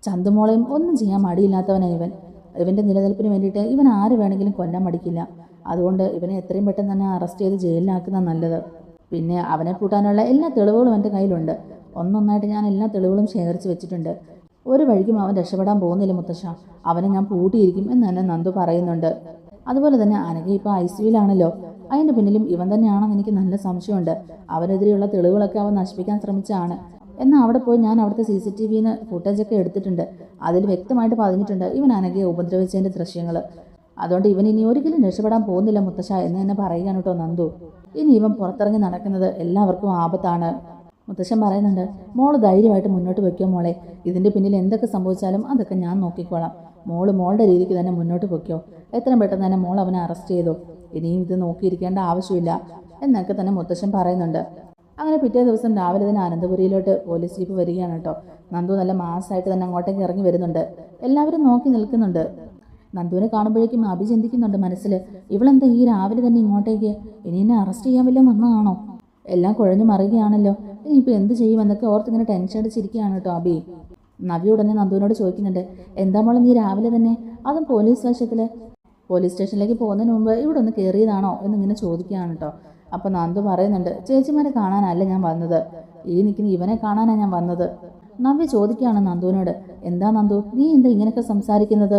ചന്തുമോളെയും ഒന്നും ചെയ്യാൻ മടിയില്ലാത്തവനാണ് ഇവൻ. ഇവൻ്റെ നിലനിൽപ്പിന് വേണ്ടിയിട്ട് ഇവൻ ആര് വേണമെങ്കിലും കൊല്ലാൻ മടിക്കില്ല. അതുകൊണ്ട് ഇവനെ എത്രയും പെട്ടെന്ന് തന്നെ അറസ്റ്റ് ചെയ്ത് ജയിലിലാക്കുന്ന നല്ലത്. പിന്നെ അവനെ കൂട്ടാനുള്ള എല്ലാ തെളിവുകളും എൻ്റെ കയ്യിലുണ്ട്. ഒന്നൊന്നായിട്ട് ഞാൻ എല്ലാ തെളിവുകളും ശേഖരിച്ച് വെച്ചിട്ടുണ്ട്. ഒരു വഴിക്കും അവൻ രക്ഷപ്പെടാൻ പോകുന്നില്ല മുത്തശ്ശ, അവനെ ഞാൻ പൂട്ടിയിരിക്കും എന്ന് തന്നെ നന്ദു പറയുന്നുണ്ട്. അതുപോലെ തന്നെ അനഘ ഇപ്പോൾ ICUവിലാണല്ലോ, അതിൻ്റെ പിന്നിലും ഇവൻ തന്നെയാണെന്ന് എനിക്ക് നല്ല സംശയമുണ്ട്. അവനെതിരെയുള്ള തെളിവുകളൊക്കെ അവൻ നശിപ്പിക്കാൻ ശ്രമിച്ചതാണ്. എന്നാൽ അവിടെ പോയി ഞാൻ അവിടുത്തെ CCTVന്ന് ഫുട്ടേജൊക്കെ എടുത്തിട്ടുണ്ട്. അതിൽ വ്യക്തമായിട്ട് പറഞ്ഞിട്ടുണ്ട് ഇവൻ അനഘയെ ഉപദ്രവിച്ചതിൻ്റെ ദൃശ്യങ്ങൾ. അതുകൊണ്ട് ഇവൻ ഇനി ഒരിക്കലും രക്ഷപ്പെടാൻ പോകുന്നില്ല മുത്തശ്ശ എന്ന് തന്നെ പറയുകയാണ് കേട്ടോ നന്ദു. ഇനി ഇവൻ പുറത്തിറങ്ങി നടക്കുന്നത് എല്ലാവർക്കും ആപത്താണ്. മുത്തശ്ശൻ പറയുന്നുണ്ട്, മോള് ധൈര്യമായിട്ട് മുന്നോട്ട് വയ്ക്കുക മോളെ, ഇതിൻ്റെ പിന്നിൽ എന്തൊക്കെ സംഭവിച്ചാലും അതൊക്കെ ഞാൻ നോക്കിക്കോളാം. മോള് മോളുടെ രീതിക്ക് തന്നെ മുന്നോട്ട് വയ്ക്കോ, എത്രയും പെട്ടെന്ന് തന്നെ മോൾ അവനെ അറസ്റ്റ് ചെയ്തോ, ഇനിയും ഇത് നോക്കിയിരിക്കേണ്ട ആവശ്യമില്ല എന്നൊക്കെ തന്നെ മുത്തശ്ശൻ പറയുന്നുണ്ട്. അങ്ങനെ പിറ്റേ ദിവസം രാവിലെ തന്നെ അനന്തപുരിയിലോട്ട് പോലീസ് ജീപ്പ് വരികയാണ് കേട്ടോ. നന്ദു നല്ല മാസമായിട്ട് തന്നെ അങ്ങോട്ടേക്ക് ഇറങ്ങി വരുന്നുണ്ട്. എല്ലാവരും നോക്കി നിൽക്കുന്നുണ്ട്. നന്ദുവിനെ കാണുമ്പോഴേക്കും അഭി ചിന്തിക്കുന്നുണ്ട് മനസ്സിൽ, ഇവളെന്താ ഈ രാവിലെ തന്നെ ഇങ്ങോട്ടേക്ക്, ഇനി എന്നെ അറസ്റ്റ് ചെയ്യാൻ വല്ലതും വന്നതാണോ? എല്ലാം കുഴഞ്ഞു മറിയുകയാണല്ലോ, ഇനിയിപ്പോൾ എന്ത് ചെയ്യുമെന്നൊക്കെ ഓർത്തിങ്ങനെ ടെൻഷൻ അടിച്ചിരിക്കുകയാണ് കേട്ടോ അഭി. നവ്യ ഉടനെ നന്ദുവിനോട് ചോദിക്കുന്നുണ്ട്, എന്താ മോളെ നീ രാവിലെ തന്നെ, അതും പോലീസ് സ്റ്റേഷനിലേക്ക് പോകുന്നതിന് മുമ്പ് ഇവിടെ ഒന്ന് കയറിയതാണോ എന്നിങ്ങനെ ചോദിക്കുകയാണ് കേട്ടോ. അപ്പോൾ നന്ദു പറയുന്നുണ്ട്, ചേച്ചിമാരെ കാണാനല്ല ഞാൻ വന്നത്, ഈ നിൽക്കുന്ന ഇവനെ കാണാനാണ് ഞാൻ വന്നത്. നവ്യ ചോദിക്കുകയാണ് നന്ദുവിനോട്, എന്താ നന്ദു നീ എന്താ ഇങ്ങനെയൊക്കെ സംസാരിക്കുന്നത്,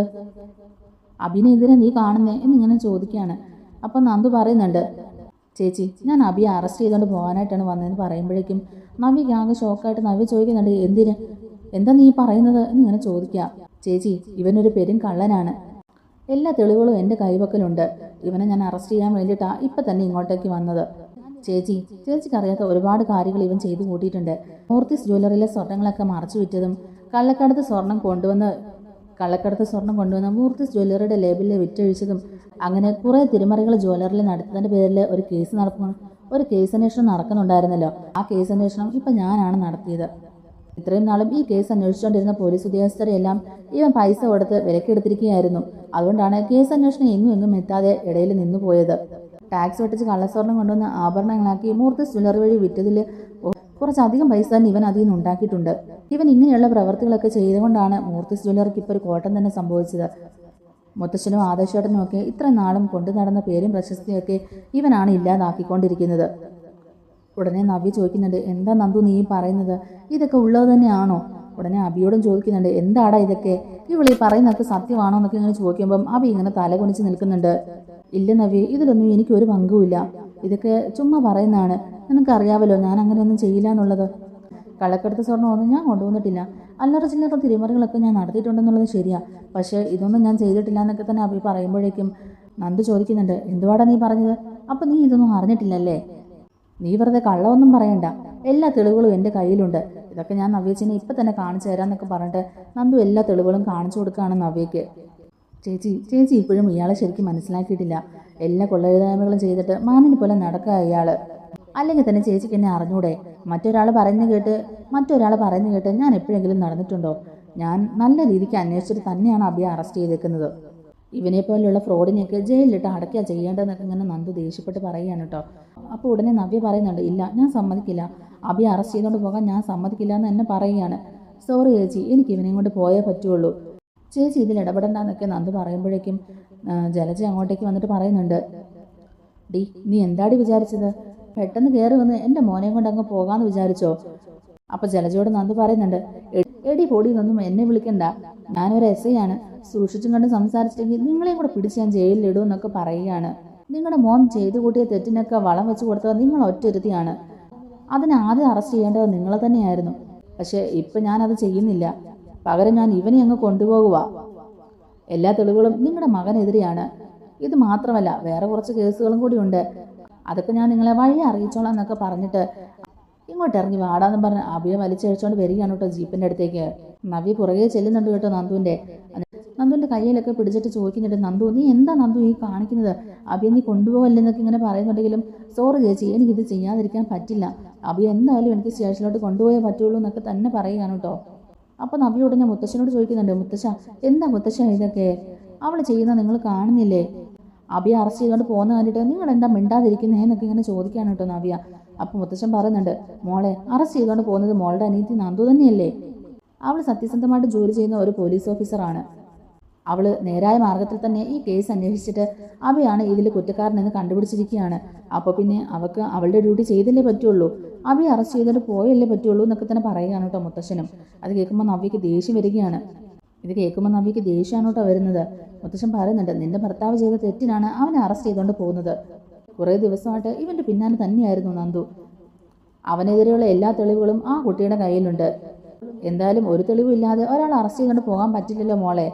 അഭിനെ എന്തിനാ നീ കാണുന്നേ എന്നിങ്ങനെ ചോദിക്കുകയാണ്. അപ്പം നന്ദു പറയുന്നുണ്ട്, ചേച്ചി ഞാൻ അഭിയെ അറസ്റ്റ് ചെയ്തുകൊണ്ട് പോകാനായിട്ടാണ് വന്നതെന്ന് പറയുമ്പോഴേക്കും നവ്യക്ക് ആകെ ഷോക്കായിട്ട് നവ്യ ചോദിക്കുന്നുണ്ട്, എന്താ നീ പറയുന്നത് എന്നിങ്ങനെ ചോദിക്കുക. ചേച്ചി ഇവനൊരു പെരും കള്ളനാണ്, എല്ലാ തെളിവുകളും എൻ്റെ കൈവക്കലുണ്ട്, ഇവനെ ഞാൻ അറസ്റ്റ് ചെയ്യാൻ വേണ്ടിയിട്ടാണ് ഇപ്പം തന്നെ ഇങ്ങോട്ടേക്ക് വന്നത്. ചേച്ചിക്കറിയാത്ത ഒരുപാട് കാര്യങ്ങൾ ഇവൻ ചെയ്തു കൂട്ടിയിട്ടുണ്ട്. മൂർത്തിസ് ജ്വല്ലറിയിലെ സ്വർണ്ണങ്ങളൊക്കെ മറച്ചു വിറ്റതും കള്ളക്കടത്ത് സ്വർണം കൊണ്ടുവന്ന് മൂർത്തിസ് ജ്വല്ലറിയുടെ ലേബലിൽ വിറ്റഴിച്ചതും അങ്ങനെ കുറേ തിരിമറികൾ ജ്വല്ലറിയിൽ നടത്തുന്നതിൻ്റെ പേരിൽ ഒരു കേസ് അന്വേഷണം നടക്കുന്നുണ്ടായിരുന്നല്ലോ. ആ കേസ് അന്വേഷണം ഇപ്പം ഞാനാണ് നടത്തിയത്. ഇത്രയും നാളും ഈ കേസ് അന്വേഷിച്ചുകൊണ്ടിരുന്ന പോലീസ് ഉദ്യോഗസ്ഥരെല്ലാം ഇവൻ പൈസ കൊടുത്ത് വിലക്കെടുത്തിരിക്കുകയായിരുന്നു. അതുകൊണ്ടാണ് കേസ് അന്വേഷണം എങ്ങും എത്താതെ ഇടയിൽ നിന്നുപോയത്. ടാക്സ് വെട്ടിച്ച് കള്ളസ്വർണം കൊണ്ടുവന്ന് ആഭരണങ്ങളാക്കി മൂർത്തിസ് ജ്വല്ലറി വഴി വിറ്റതിൽ കുറച്ചധികം പൈസ തന്നെ ഇവൻ അതിൽ നിന്ന് ഉണ്ടാക്കിയിട്ടുണ്ട്. ഇവൻ ഇങ്ങനെയുള്ള പ്രവർത്തികളൊക്കെ ചെയ്തുകൊണ്ടാണ് മൂർത്തിസ് ജ്വല്ലറിക്ക് ഇപ്പോൾ ഒരു കോട്ടം തന്നെ സംഭവിച്ചത്. മുത്തശ്ശനും ആദർശേട്ടനും ഒക്കെ ഇത്ര നാളും കൊണ്ടു നടന്ന പേരും പ്രശസ്തിയൊക്കെ ഇവനാണ് ഇല്ലാതാക്കിക്കൊണ്ടിരിക്കുന്നത്. ഉടനെ നവ്യ ചോദിക്കുന്നുണ്ട്, എന്താ നന്ദു നീ പറയുന്നത്, ഇതൊക്കെ ഉള്ളത് തന്നെയാണോ? ഉടനെ അഭിയോടും ചോദിക്കുന്നുണ്ട്, എന്താടാ ഇതൊക്കെ, ഇവളീ പറയുന്നതൊക്കെ സത്യമാണോ എന്നൊക്കെ ഇങ്ങനെ ചോദിക്കുമ്പം അഭി ഇങ്ങനെ തല കുനിച്ച് നിൽക്കുന്നുണ്ട്. ഇല്ല നവ്യ, ഇതിലൊന്നും എനിക്കൊരു പങ്കുമില്ല, ഇതൊക്കെ ചുമ്മാ പറയുന്നതാണ്, നിനക്കറിയാമല്ലോ ഞാൻ അങ്ങനെയൊന്നും ചെയ്യില്ല എന്നുള്ളത്. കള്ളക്കടത്ത് സ്വർണ്ണമൊന്നും ഞാൻ കൊണ്ടുവന്നിട്ടില്ല, അല്ലറ ചില്ലറ തിരിമറികളൊക്കെ ഞാൻ നടത്തിയിട്ടുണ്ടെന്നുള്ളത് ശരിയാ, പക്ഷേ ഇതൊന്നും ഞാൻ ചെയ്തിട്ടില്ല എന്നൊക്കെ തന്നെ അഭി പറയുമ്പോഴേക്കും നന്ദു ചോദിക്കുന്നുണ്ട്, എന്തുവാടാ നീ പറഞ്ഞത്, അപ്പം നീ ഇതൊന്നും അറിഞ്ഞിട്ടില്ലല്ലേ? നീ വെറുതെ കള്ളമൊന്നും പറയണ്ട, എല്ലാ തെളിവുകളും എൻ്റെ കയ്യിലുണ്ട്, ഇതൊക്കെ ഞാൻ നവ്യച്ചിനെ ഇപ്പം തന്നെ കാണിച്ചു തരാമെന്നൊക്കെ പറഞ്ഞിട്ട് നന്ദു എല്ലാ തെളിവുകളും കാണിച്ചു കൊടുക്കുകയാണ് നവ്യയ്ക്ക്. ചേച്ചി ഇപ്പോഴും ഇയാളെ ശരിക്കും മനസ്സിലാക്കിയിട്ടില്ല, എല്ലാ കൊള്ളരുതായ്മകളും ചെയ്തിട്ട് മാനിനെ പോലെ നടക്കുക ഇയാൾ. അല്ലെങ്കിൽ തന്നെ ചേച്ചിക്ക് എന്നെ അറിഞ്ഞൂടെ? മറ്റൊരാൾ പറയുന്നത് കേട്ട് ഞാൻ എപ്പോഴെങ്കിലും നടന്നിട്ടുണ്ടോ? ഞാൻ നല്ല രീതിക്ക് അന്വേഷിച്ചിട്ട് തന്നെയാണ് അഭിയെ അറസ്റ്റ് ചെയ്തേക്കുന്നത്. ഇവനെ പോലെയുള്ള ഫ്രോഡിനെയൊക്കെ ജയിലിലിട്ട് അടയ്ക്കുക ചെയ്യേണ്ടതെന്നൊക്കെ ഇങ്ങനെ നന്ദു ദേഷ്യപ്പെട്ട് പറയുകയാണ് കേട്ടോ. അപ്പോൾ ഉടനെ നവ്യ പറയുന്നുണ്ട്, ഇല്ല ഞാൻ സമ്മതിക്കില്ല, അഭിയെ അറസ്റ്റ് ചെയ്തുകൊണ്ട് പോകാൻ ഞാൻ സമ്മതിക്കില്ല എന്ന് എന്നെ പറയുകയാണ്. സോറി ചേച്ചി, എനിക്ക് ഇവനെയും കൊണ്ട് പോയേ പറ്റുള്ളൂ, ചേച്ചി ഇതിൽ ഇടപെടണ്ടെന്നൊക്കെ നന്ദു പറയുമ്പോഴേക്കും ജലജ അങ്ങോട്ടേക്ക് വന്നിട്ട് പറയുന്നുണ്ട്, നീ എന്താടി വിചാരിച്ചത്, പെട്ടെന്ന് കയറി വന്ന് എൻ്റെ മോനെയും കൊണ്ട് അങ്ങ് പോകാമെന്ന് വിചാരിച്ചോ? അപ്പോൾ ജലജയോട് നന്ദു പറയുന്നുണ്ട്, എടി പൊടി എന്നൊന്നും എന്നെ വിളിക്കണ്ട, ഞാനൊരു SI ആണ്, സൂക്ഷിച്ചും കണ്ട് സംസാരിച്ചിട്ടെങ്കിൽ നിങ്ങളെയും കൂടെ പിടിച്ച് ഞാൻ ജയിലിലിടും എന്നൊക്കെ പറയുകയാണ്. നിങ്ങളുടെ മോൻ ചെയ്തു കൂട്ടിയ തെറ്റിനൊക്കെ വളം വെച്ച് കൊടുത്തത് നിങ്ങൾ ഒറ്റൊരുത്തിയാണ്, അതിനെ ആദ്യം അറസ്റ്റ് ചെയ്യേണ്ടത് നിങ്ങളെ തന്നെയായിരുന്നു. പക്ഷേ ഇപ്പം ഞാനത് ചെയ്യുന്നില്ല, പകരം ഞാൻ ഇവനെ അങ്ങ് കൊണ്ടുപോകുക. എല്ലാ തെളിവുകളും നിങ്ങളുടെ മകനെതിരെയാണ്, ഇത് മാത്രമല്ല വേറെ കുറച്ച് കേസുകളും കൂടി ഉണ്ട്, അതൊക്കെ ഞാൻ നിങ്ങളെ വഴി അറിയിച്ചോളാം എന്നൊക്കെ പറഞ്ഞിട്ട് ഇങ്ങോട്ട് ഇറങ്ങി വാടാന്ന് പറഞ്ഞ് അഭിയെ വലിച്ചഴിച്ചുകൊണ്ട് വരികയാണ് കേട്ടോ ജീപ്പിൻ്റെ അടുത്തേക്ക്. നവ്യ പുറകെ ചെല്ലുന്നുണ്ട് കേട്ടോ നന്ദുവിൻ്റെ കയ്യിലൊക്കെ പിടിച്ചിട്ട് ചോദിക്കുന്നുണ്ട്, നന്ദു നീ എന്താ നന്ദു ഈ കാണിക്കുന്നത്, അഭിയെ നീ കൊണ്ടുപോകല്ലെന്നൊക്കെ ഇങ്ങനെ പറയുന്നുണ്ടെങ്കിലും സോറി ചേച്ചി എനിക്കിത് ചെയ്യാതിരിക്കാൻ പറ്റില്ല, അഭിയെ എന്തായാലും എനിക്ക് സ്റ്റേഷനിലോട്ട് കൊണ്ടുപോയേ പറ്റുള്ളൂ എന്നൊക്കെ തന്നെ പറയുകയാണ് കേട്ടോ. അപ്പോൾ നവ്യ ഉടനെ മുത്തശ്ശനോട് ചോദിക്കുന്നുണ്ട്, എന്താ മുത്തശ്ശ ഇതൊക്കെ അവൾ ചെയ്യുന്നത് നിങ്ങൾ കാണുന്നില്ലേ, അഭിയെ അറസ്റ്റ് ചെയ്തുകൊണ്ട് പോകുന്ന കണ്ടിട്ട് നിങ്ങൾ എന്താ മിണ്ടാതിരിക്കുന്നതെന്നൊക്കെ ഇങ്ങനെ ചോദിക്കുകയാണ് കേട്ടോ നവ്യ. അപ്പോൾ മുത്തശ്ശൻ പറയുന്നുണ്ട്, മോളെ അറസ്റ്റ് ചെയ്തുകൊണ്ട് പോകുന്നത് മോളുടെ അനിയത്തി നന്ദു തന്നെയല്ലേ, അവൾ സത്യസന്ധമായിട്ട് ജോലി ചെയ്യുന്ന ഒരു പോലീസ് ഓഫീസറാണ്, അവള് നേരായ മാർഗത്തിൽ തന്നെ ഈ കേസ് അന്വേഷിച്ചിട്ട് അബിയാണ് ഇതിൽ കുറ്റക്കാരനെന്ന് കണ്ടുപിടിച്ചിരിക്കുകയാണ്. അപ്പോൾ പിന്നെ അവൾക്ക് അവളുടെ ഡ്യൂട്ടി ചെയ്തല്ലേ പറ്റുള്ളൂ. അബി അറസ്റ്റ് ചെയ്തിട്ട് പോയല്ലേ പറ്റുള്ളൂ എന്നൊക്കെ തന്നെ പറയുകയാണ് കേട്ടോ മുത്തശ്ശനും. അത് കേൾക്കുമ്പോൾ നവ്യക്ക് ദേഷ്യം വരികയാണ്. ഇത് കേൾക്കുമ്പോൾ നവ്യക്ക് ദേഷ്യമാണ് കേട്ടോ വരുന്നത്. മുത്തശ്ശൻ പറയുന്നുണ്ട്, നിന്റെ ഭർത്താവ് ചെയ്ത തെറ്റിനാണ് അവനെ അറസ്റ്റ് ചെയ്തുകൊണ്ട് പോകുന്നത്. കുറേ ദിവസമായിട്ട് ഇവൻ്റെ പിന്നാലെ തന്നെയായിരുന്നു നന്ദു. അവനെതിരെയുള്ള എല്ലാ തെളിവുകളും ആ കുട്ടിയുടെ കയ്യിലുണ്ട്. എന്തായാലും ഒരു തെളിവില്ലാതെ ഒരാൾ അറസ്റ്റ് ചെയ്തുകൊണ്ട് പോകാൻ പറ്റില്ലല്ലോ മോളെ.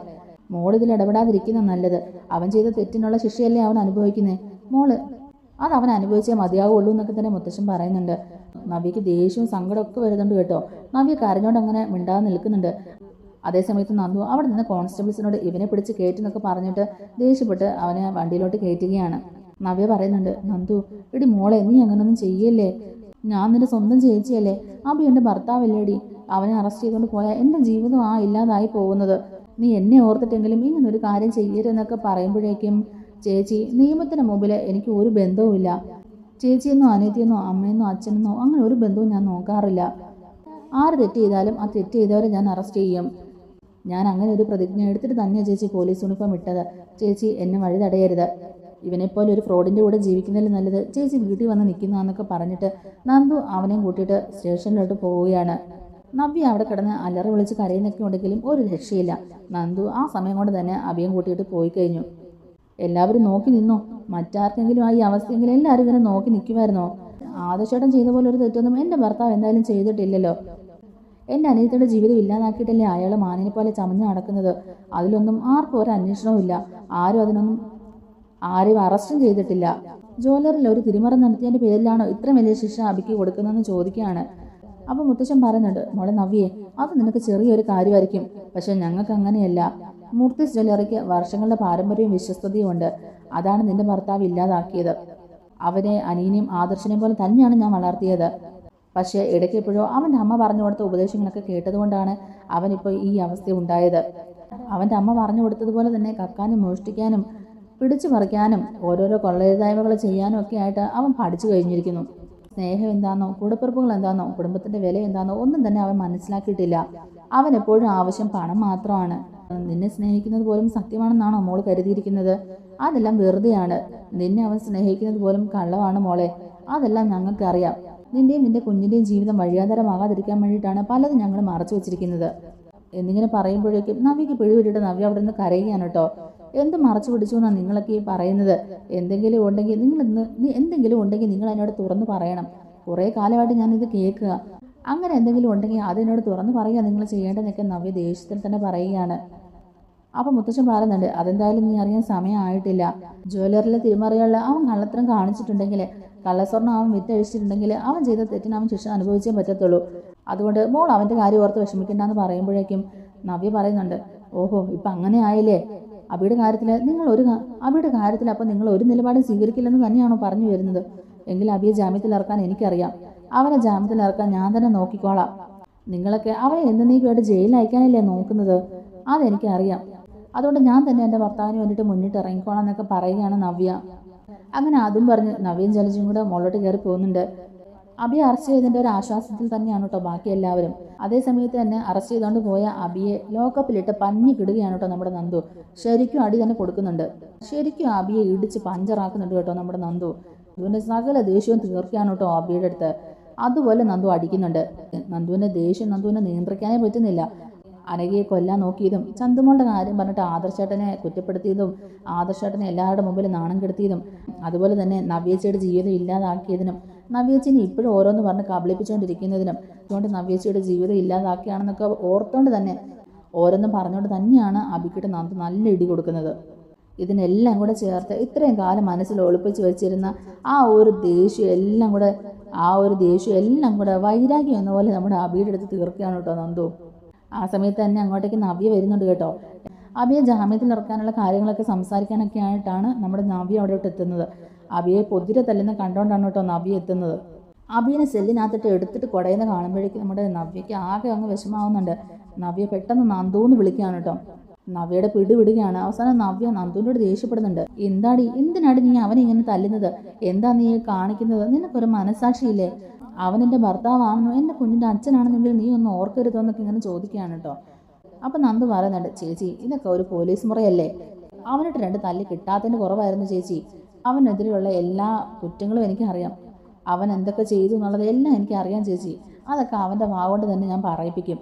മോളിതിൽ ഇടപെടാതിരിക്കുന്ന നല്ലത്. അവൻ ചെയ്ത തെറ്റിനുള്ള ശിക്ഷയല്ലേ അവൻ അനുഭവിക്കുന്നത്. മോള് അത് അവൻ അനുഭവിച്ചേ മതിയാവുള്ളൂ എന്നൊക്കെ തന്നെ മുത്തശ്ശൻ പറയുന്നുണ്ട്. നവ്യക്ക് ദേഷ്യവും സങ്കടമൊക്കെ വരുന്നുണ്ട് കേട്ടോ. നവ്യ കരഞ്ഞോണ്ട് അങ്ങനെ മിണ്ടാതെ നിൽക്കുന്നുണ്ട്. അതേസമയത്ത് നന്ദു അവിടെ നിന്ന് കോൺസ്റ്റബിൾസിനോട് ഇവനെ പിടിച്ച് കയറ്റുന്നൊക്കെ പറഞ്ഞിട്ട് ദേഷ്യപ്പെട്ട് അവനെ വണ്ടിയിലോട്ട് കയറ്റുകയാണ്. നവ്യ പറയുന്നുണ്ട്, നന്ദു എടി മോളെ, നീ അങ്ങനൊന്നും ചെയ്യല്ലേ. ഞാൻ നിന്റെ സ്വന്തം ചേച്ചിയല്ലേ. അബി എൻ്റെ ഭർത്താവല്ലേടി. അവനെ അറസ്റ്റ് ചെയ്തുകൊണ്ട് പോയാൽ എൻ്റെ ജീവിതം ഇല്ലാതായി പോകുന്നത്. നീ എന്നെ ഓർത്തിട്ടെങ്കിലും ഇങ്ങനൊരു കാര്യം ചെയ്യരുതെന്നൊക്കെ പറയുമ്പോഴേക്കും, ചേച്ചി നിയമത്തിന് മുമ്പിൽ എനിക്ക് ഒരു ബന്ധവുമില്ല. ചേച്ചിയെന്നോ അനിയത്തിയെന്നോ അമ്മയെന്നോ അച്ഛനെന്നോ അങ്ങനെ ഒരു ബന്ധവും ഞാൻ നോക്കാറില്ല. ആര് തെറ്റ് ചെയ്താലും ആ തെറ്റ് ചെയ്തവരെ ഞാൻ അറസ്റ്റ് ചെയ്യും. ഞാൻ അങ്ങനെ ഒരു പ്രതിജ്ഞ എടുത്തിട്ട് തന്നെയാണ് ചേച്ചി പോലീസ് യൂണിഫോം ഇട്ടത്. ചേച്ചി എന്നെ വഴി തടയരുത്. ഇവനെപ്പോലെ ഒരു ഫ്രോഡിൻ്റെ കൂടെ ജീവിക്കുന്നതിൽ നല്ലത് ചേച്ചി വീട്ടിൽ വന്ന് നിൽക്കുന്നതെന്നൊക്കെ പറഞ്ഞിട്ട് നന്ദു അവനെയും കൂട്ടിയിട്ട് സ്റ്റേഷനിലോട്ട് പോവുകയാണ്. നവ്യ അവിടെ കിടന്ന് അലറി വിളിച്ച് കരയുന്നൊക്കെ ഉണ്ടെങ്കിലും ഒരു രക്ഷയില്ല. നന്ദു ആ സമയം കൊണ്ട് തന്നെ അഭിയും കൂട്ടിയിട്ട് പോയി കഴിഞ്ഞു. എല്ലാവരും നോക്കി നിന്നോ? മറ്റാർക്കെങ്കിലും ഈ അവസ്ഥയെങ്കിലും എല്ലാവരും ഇങ്ങനെ നോക്കി നിൽക്കുമായിരുന്നോ? ആദർശേട്ടൻ ചെയ്ത പോലെ ഒരു തെറ്റൊന്നും എൻ്റെ ഭർത്താവ് എന്തായാലും ചെയ്തിട്ടില്ലല്ലോ. എൻ്റെ അനിയത്തിയുടെ ജീവിതം ഇല്ലാതാക്കിയിട്ടല്ലേ അയാൾ മാനിനെ പോലെ ചമഞ്ഞ് നടക്കുന്നത്. അതിലൊന്നും ആർക്കും ഒരു അന്വേഷണവും ഇല്ല. ആരും അറസ്റ്റും ചെയ്തിട്ടില്ല. ജ്വല്ലറിൽ ഒരു തിരിമറി നടത്തിയതിൻ്റെ പേരിലാണോ ഇത്ര വലിയ ശിക്ഷ അബിക്ക് കൊടുക്കുന്നതെന്ന് ചോദിക്കുകയാണ്. അപ്പോൾ മുത്തശ്ശൻ പറയുന്നുണ്ട്, മോളെ നവ്യേ, അത് നിനക്ക് ചെറിയൊരു കാര്യമായിരിക്കും. പക്ഷെ ഞങ്ങൾക്ക് അങ്ങനെയല്ല. മൂർത്തിസ് ജ്വല്ലറിക്ക് വർഷങ്ങളുടെ പാരമ്പര്യവും വിശ്വസ്തതയും ഉണ്ട്. അതാണ് നിന്റെ ഭർത്താവ് ഇല്ലാതാക്കിയത്. അവനെ അനിയനെയും ആദർശനെയും പോലെ തന്നെയാണ് ഞാൻ വളർത്തിയത്. പക്ഷേ ഇടയ്ക്കെപ്പോഴോ അവൻ്റെ അമ്മ പറഞ്ഞു കൊടുത്ത ഉപദേശങ്ങളൊക്കെ കേട്ടതുകൊണ്ടാണ് അവനിപ്പോൾ ഈ അവസ്ഥ ഉണ്ടായത്. അവൻ്റെ അമ്മ പറഞ്ഞു കൊടുത്തതുപോലെ തന്നെ കക്കാനും മോഷ്ടിക്കാനും പിടിച്ചു പറിക്കാനും ഓരോരോ കൊള്ളരുതായ്മകൾ ചെയ്യാനും ഒക്കെ ആയിട്ട് അവൻ പഠിച്ചു കഴിഞ്ഞിരിക്കുന്നു. സ്നേഹം എന്താണെന്നോ കൂടപ്പിറപ്പുകൾ എന്താണെന്നോ കുടുംബത്തിൻ്റെ വില എന്താണെന്നോ ഒന്നും തന്നെ അവൻ മനസ്സിലാക്കിയിട്ടില്ല. അവൻ എപ്പോഴും ആവശ്യം പണം മാത്രമാണ്. നിന്നെ സ്നേഹിക്കുന്നത് പോലും സത്യമാണെന്നാണോ മോൾ കരുതിയിരിക്കുന്നത്? അതെല്ലാം വെറുതെയാണ്. നിന്നെ അവൻ സ്നേഹിക്കുന്നത് പോലും കള്ളമാണ് മോളെ. അതെല്ലാം ഞങ്ങൾക്കറിയാം. നിന്റെയും നിന്റെ കുഞ്ഞിൻ്റെയും ജീവിതം വഴിയാധാരമാകാതിരിക്കാൻ വേണ്ടിയിട്ടാണ് പലതും ഞങ്ങൾ മറച്ചു വെച്ചിരിക്കുന്നത് എന്നിങ്ങനെ പറയുമ്പോഴേക്കും നവ്യക്ക് പിടിവിട്ടിട്ട് നവ്യ അവിടെ നിന്ന് കരയുകയാണ് കേട്ടോ. എന്ത് മറച്ചു പിടിച്ചു എന്നാണ് നിങ്ങളൊക്കെ ഈ പറയുന്നത്? എന്തെങ്കിലും ഉണ്ടെങ്കിൽ നിങ്ങൾ എന്നോട് തുറന്ന് പറയണം. കുറേ കാലമായിട്ട് ഞാനിത് കേൾക്കുക. അങ്ങനെ എന്തെങ്കിലും ഉണ്ടെങ്കിൽ അതിനോട് തുറന്ന് പറയുക നിങ്ങൾ ചെയ്യേണ്ടതെന്നൊക്കെ നവ്യ ദേഷ്യത്തിൽ തന്നെ പറയുകയാണ്. അപ്പം മുത്തശ്ശൻ പറയുന്നുണ്ട്, അതെന്തായാലും നീ അറിയാൻ സമയമായിട്ടില്ല. ജ്വല്ലറിലെ തിരിമറികളിൽ അവൻ കള്ളത്തരം കാണിച്ചിട്ടുണ്ടെങ്കിൽ, കള്ളസ്വർണ്ണം അവൻ വിറ്റഴിച്ചിട്ടുണ്ടെങ്കിൽ അവൻ ചെയ്ത തെറ്റിന് അവൻ ശിക്ഷ അനുഭവിച്ചേ പറ്റത്തുള്ളൂ. അതുകൊണ്ട് മോൾ അവൻ്റെ കാര്യം ഓർത്ത് വിഷമിക്കണ്ടെന്ന് പറയുമ്പോഴേക്കും നവ്യ പറയുന്നുണ്ട്, ഓഹോ ഇപ്പം അങ്ങനെ ആയില്ലേ. അബിയുടെ കാര്യത്തിൽ അപ്പം നിങ്ങൾ ഒരു നിലപാടും സ്വീകരിക്കില്ലെന്ന് തന്നെയാണോ പറഞ്ഞു വരുന്നത്? എങ്കിൽ അബിയെ ജാമ്യത്തിൽ ഇറക്കാൻ എനിക്കറിയാം. അവനെ ജാമ്യത്തിൽ ഇറക്കാൻ ഞാൻ തന്നെ നോക്കിക്കോളാം. നിങ്ങളൊക്കെ അവനെ എന്നേക്കുമായിട്ട് ജയിലിൽ അയക്കാനല്ലേ നോക്കുന്നത്? അതെനിക്കറിയാം. അതുകൊണ്ട് ഞാൻ തന്നെ എൻ്റെ ഭർത്താവിന് വേണ്ടിയിട്ട് മുന്നിട്ട് ഇറങ്ങിക്കോളാം എന്നൊക്കെ പറയുകയാണ് നവ്യ. അങ്ങനെ അതും പറഞ്ഞ് നവ്യയും ജലജയും കൂടെ മുകളിലോട്ട് കയറി പോകുന്നുണ്ട്. അബിയെ അറസ്റ്റ് ചെയ്തതിൻ്റെ ഒരു ആശ്വാസത്തിൽ തന്നെയാണ് കേട്ടോ ബാക്കി എല്ലാവരും. അതേ സമയത്ത് തന്നെ അറസ്റ്റ് ചെയ്തുകൊണ്ട് പോയ അബിയെ ലോക്കപ്പിലിട്ട് പഞ്ഞി കിടുകയാണ് കേട്ടോ നമ്മുടെ നന്ദു. ശരിക്കും അടി തന്നെ കൊടുക്കുന്നുണ്ട്. ശരിക്കും അബിയെ ഇടിച്ച് പഞ്ചറാക്കുന്നുണ്ട് കേട്ടോ നമ്മുടെ നന്ദു. നന്ദുവിൻ്റെ സകല ദേഷ്യവും തീർക്കുകയാണ് കേട്ടോ അബിയുടെ അടുത്ത്. അതുപോലെ നന്ദു അടിക്കുന്നുണ്ട്. നന്ദുവിൻ്റെ ദേഷ്യം നന്ദുവിനെ നിയന്ത്രിക്കാനേ പറ്റുന്നില്ല. അനഘയെ കൊല്ലാൻ നോക്കിയതും ചന്തുമോളുടെ കാര്യം പറഞ്ഞിട്ട് ആദർശേട്ടനെ കുറ്റപ്പെടുത്തിയതും ആദർശേട്ടനെ എല്ലാവരുടെ മുമ്പിൽ നാണം കെടുത്തിയതും അതുപോലെ തന്നെ നവ്യേച്ചിയുടെ ജീവിതം ഇല്ലാതാക്കിയതിനും നവ്യേച്ചിനെ ഇപ്പോഴും ഓരോന്ന് പറഞ്ഞ് കബളിപ്പിച്ചുകൊണ്ടിരിക്കുന്നതിനും അതുകൊണ്ട് നവ്യേച്ചിയുടെ ജീവിതം ഇല്ലാതാക്കിയാണെന്നൊക്കെ ഓർത്തുകൊണ്ട് തന്നെ ഓരോന്നും പറഞ്ഞുകൊണ്ട് തന്നെയാണ് അബിക്കിട്ട് നന്ദു നല്ല ഇടി കൊടുക്കുന്നത്. ഇതിനെല്ലാം കൂടെ ചേർത്ത് ഇത്രയും കാലം മനസ്സിൽ ഒളിപ്പിച്ച് വെച്ചിരുന്ന ആ ഒരു ദേഷ്യം എല്ലാം കൂടെ വൈരാഗ്യം എന്ന പോലെ നമ്മുടെ അബിയുടെ അടുത്ത് തീർക്കുകയാണ് കേട്ടോ നന്ദു. ആ സമയത്ത് തന്നെ അങ്ങോട്ടേക്ക് നവ്യ വരുന്നുണ്ട് കേട്ടോ. അബിയെ ജാമ്യത്തിൽ ഇറക്കാനുള്ള കാര്യങ്ങളൊക്കെ സംസാരിക്കാനൊക്കെ ആയിട്ടാണ് നമ്മുടെ നവ്യ അവിടോട്ട് എത്തുന്നത്. അബിയെ പൊതിരെ തല്ലുന്ന കണ്ടുകൊണ്ടാണ് കേട്ടോ നവ്യ എത്തുന്നത്. അബിയെ സെല്ലിനകത്തിട്ട് എടുത്തിട്ട് കുടയുന്ന കാണുമ്പോഴേക്കും നമ്മുടെ നവ്യയ്ക്ക് ആകെ അങ്ങ് വിഷമാവുന്നുണ്ട്. നവ്യ പെട്ടെന്ന് നന്ദൂന്ന് വിളിക്കുകയാണ് കേട്ടോ. നവ്യയുടെ പിടിവിടുകയാണ്. അവസാനം നവ്യ നന്ദുവിനോട് ദേഷ്യപ്പെടുന്നുണ്ട്. എന്തിനാടി നീ അവനെ ഇങ്ങനെ തല്ലുന്നത്? എന്താ നീ കാണിക്കുന്നത്? നിനക്കൊരു മനസാക്ഷിയില്ലേ? അവൻ എൻ്റെ ഭർത്താവാണെന്നോ എൻ്റെ കുഞ്ഞിൻ്റെ അച്ഛനാണെന്നെങ്കിൽ നീ ഒന്ന് ഓർക്കരുതോ എന്നൊക്കെ ഇങ്ങനെ ചോദിക്കുകയാണ് കേട്ടോ. അപ്പം നന്ദു പറയുന്നുണ്ട്, ചേച്ചി ഇതൊക്കെ ഒരു പോലീസ് മുറയല്ലേ, അവനിട്ട് 2 തല്ല് കിട്ടാത്തതിൻ്റെ കുറവായിരുന്നു ചേച്ചി. അവനെതിരെയുള്ള എല്ലാ കുറ്റങ്ങളും എനിക്കറിയാം, അവൻ എന്തൊക്കെ ചെയ്തു എന്നുള്ളത് എല്ലാം എനിക്കറിയാം ചേച്ചി. അതൊക്കെ അവൻ്റെ വാഗോണ്ട് തന്നെ ഞാൻ പറയിപ്പിക്കും.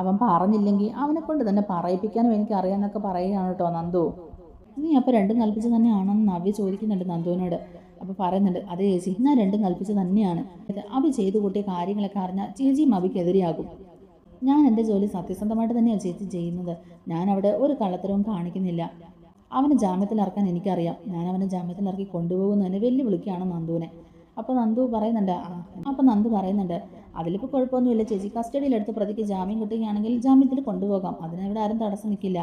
അവൻ പറഞ്ഞില്ലെങ്കിൽ അവനെ കൊണ്ട് തന്നെ പറയിപ്പിക്കാനും എനിക്കറിയാമെന്നൊക്കെ പറയുകയാണ് കേട്ടോ നന്ദു. നീ അപ്പോൾ 2 കൽപ്പിച്ച് തന്നെയാണെന്ന് നവ്യ ചോദിക്കുന്നുണ്ട് നന്ദുവിനോട്. അപ്പോൾ പറയുന്നുണ്ട്, അതേ ചേച്ചി ഞാൻ 2 കൽപ്പിച്ച് തന്നെയാണ്. അഭി ചെയ്തു കൂട്ടിയ കാര്യങ്ങളൊക്കെ അറിഞ്ഞാൽ ചേച്ചിയും അഭിക്കെതിരെയാകും. ഞാൻ എൻ്റെ ജോലി സത്യസന്ധമായിട്ട് തന്നെയാണ് ചേച്ചി ചെയ്യുന്നത്. ഞാൻ അവിടെ ഒരു കള്ളത്തരവും കാണിക്കുന്നില്ല. അവനെ ജാമ്യത്തിലിറക്കാൻ എനിക്കറിയാം. ഞാൻ അവനെ ജാമ്യത്തിലിറക്കി കൊണ്ടുപോകുന്നതിന് വെല്ലുവിളിക്കുകയാണ് നന്ദുവിനെ. അപ്പോൾ നന്ദു പറയുന്നുണ്ട് അതിലിപ്പോൾ കുഴപ്പമൊന്നുമില്ല ചേച്ചി, കസ്റ്റഡിയിലെടുത്ത് പ്രതിക്ക് ജാമ്യം കിട്ടുകയാണെങ്കിൽ ജാമ്യത്തിൽ കൊണ്ടുപോകാം, അതിനവിടെ ആരും തടസ്സം നിൽക്കില്ല.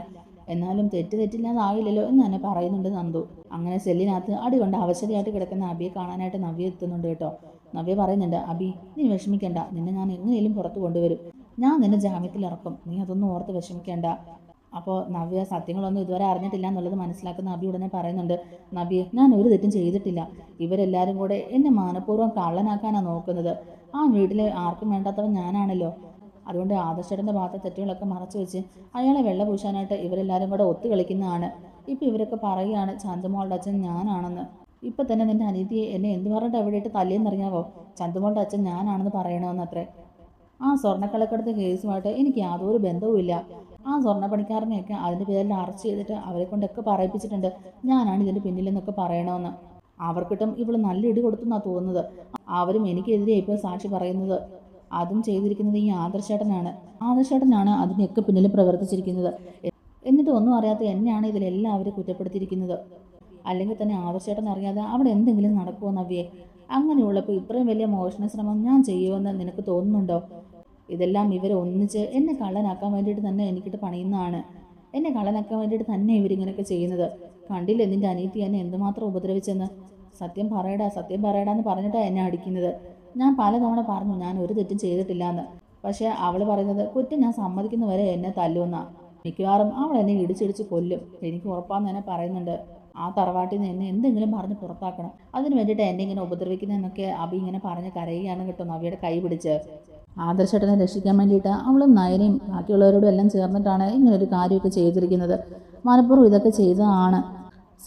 എന്നാലും തെറ്റില്ലാതാവില്ലല്ലോ എന്ന് തന്നെ പറയുന്നുണ്ട് നന്ദു. അങ്ങനെ സെല്ലിനകത്ത് അടി കൊണ്ട് അവശതയായിട്ട് കിടക്കുന്ന അബിയെ കാണാനായിട്ട് നവ്യ എത്തുന്നുണ്ട് കേട്ടോ. നവ്യ പറയുന്നുണ്ട്, അബി നീ വിഷമിക്കേണ്ട, നിന്നെ ഞാൻ എങ്ങനെയും പുറത്ത് കൊണ്ടുവരും, ഞാൻ നിന്നെ ജാമ്യത്തിലിറക്കും, നീ അതൊന്നും ഓർത്ത് വിഷമിക്കേണ്ട. അപ്പോൾ നവ്യ സത്യങ്ങളൊന്നും ഇതുവരെ അറിഞ്ഞിട്ടില്ല എന്നുള്ളത് മനസ്സിലാക്കുന്ന അബി ഉടനെ പറയുന്നുണ്ട്, നവ്യ ഞാൻ ഒരു തെറ്റും ചെയ്തിട്ടില്ല, ഇവരെല്ലാവരും കൂടെ എന്നെ മനഃപൂർവ്വം കള്ളനാക്കാനാണ് നോക്കുന്നത്. ആ വീട്ടിലെ ആർക്കും വേണ്ടാത്തവൻ ഞാനാണല്ലോ. അതുകൊണ്ട് ആദർശേട്ടൻ്റെ ഭാഗത്തെ തെറ്റുകളൊക്കെ മറച്ചു വെച്ച് അയാളെ വെള്ളപൂശാനായിട്ട് ഇവരെല്ലാവരും കൂടെ ഒത്തു കളിക്കുന്നതാണ്. ഇപ്പം ഇവരൊക്കെ പറയുകയാണ് ചന്തുമോളുടെ അച്ഛൻ ഞാനാണെന്ന്. ഇപ്പം തന്നെ നിൻ്റെ അനിയത്തിയെ എന്നെ എന്ത് പറഞ്ഞിട്ട് അവിടെ ഇട്ട് തല്ലിയെന്നറിയാവോ? ചന്തുമോളുടെ അച്ഛൻ ഞാനാണെന്ന് പറയണമെന്നത്രേ. ആ സ്വർണ്ണക്കള്ളക്കടത്ത് കേസുമായിട്ട് എനിക്ക് യാതൊരു ബന്ധവുമില്ല. ആ സ്വർണ്ണപ്പണിക്കാരനെയൊക്കെ അതിൻ്റെ പേരിൽ അറസ്റ്റ് ചെയ്തിട്ട് അവരെ കൊണ്ടൊക്കെ പറയിപ്പിച്ചിട്ടുണ്ട് ഞാനാണ് ഇതിൻ്റെ പിന്നിലെന്നൊക്കെ പറയണമെന്ന്. അവർക്കിട്ടും ഇവൾ നല്ല ഇടി കൊടുത്തെന്നാണ് തോന്നുന്നത്. അവരും എനിക്കെതിരെ ഇപ്പോൾ സാക്ഷി പറയുന്നത്. അതും ചെയ്തിരിക്കുന്നത് ഈ ആദർശേട്ടനാണ് അതിനൊക്കെ പിന്നിൽ പ്രവർത്തിച്ചിരിക്കുന്നത്. എന്നിട്ട് ഒന്നും അറിയാത്ത എന്നെയാണ് ഇതിലെല്ലാവരും കുറ്റപ്പെടുത്തിയിരിക്കുന്നത്. അല്ലെങ്കിൽ തന്നെ ആദർശേട്ടൻ അറിയാതെ അവിടെ എന്തെങ്കിലും നടക്കുമോ നവ്യേ? അങ്ങനെയുള്ളപ്പോൾ ഇത്രയും വലിയ മോഷണ ശ്രമം ഞാൻ ചെയ്യുമെന്ന് നിനക്ക് തോന്നുന്നുണ്ടോ? ഇതെല്ലാം ഇവർ ഒന്നിച്ച് എന്നെ കള്ളനാക്കാൻ വേണ്ടിയിട്ട് തന്നെ എനിക്കിട്ട് പണിയുന്നതാണ്. എന്നെ കള്ളനാക്കാൻ വേണ്ടിയിട്ട് തന്നെ ഇവരിങ്ങനെയൊക്കെ ചെയ്യുന്നത്. കണ്ടില്ലേ നിൻ്റെ അനിയത്തി എന്നെ എന്തുമാത്രം ഉപദ്രവിച്ചെന്ന്? സത്യം പറയടാന്ന് പറഞ്ഞിട്ടാണ് എന്നെ അടിക്കുന്നത്. ഞാൻ പലതവണ പറഞ്ഞു ഞാൻ ഒരു തെറ്റും ചെയ്തിട്ടില്ല എന്ന്. പക്ഷേ അവൾ പറയുന്നത് കുറ്റം ഞാൻ സമ്മതിക്കുന്നവരെ എന്നെ തല്ലുമെന്നാ. മിക്കവാറും അവൾ എന്നെ ഇടിച്ചിടിച്ച് കൊല്ലും, എനിക്ക് ഉറപ്പാന്ന് തന്നെ പറയുന്നുണ്ട്. ആ തറവാട്ടിൽ നിന്ന് എന്നെ എന്തെങ്കിലും പറഞ്ഞ് പുറത്താക്കണം, അതിന് വേണ്ടിയിട്ട് എന്നെ ഇങ്ങനെ ഉപദ്രവിക്കുന്നതെന്നൊക്കെ അബി ഇങ്ങനെ പറഞ്ഞ് കരയുകയാണ് കേട്ടോ നവ്യയുടെ കൈ പിടിച്ച്. ആദർശേട്ടനെ രക്ഷിക്കാൻ വേണ്ടിയിട്ട് അവളും നയനയും ബാക്കിയുള്ളവരോടും എല്ലാം ചേർന്നിട്ടാണ് ഇങ്ങനൊരു കാര്യമൊക്കെ ചെയ്തിരിക്കുന്നത്. മനഃപൂർവ്വം ഇതൊക്കെ ചെയ്തതാണ്.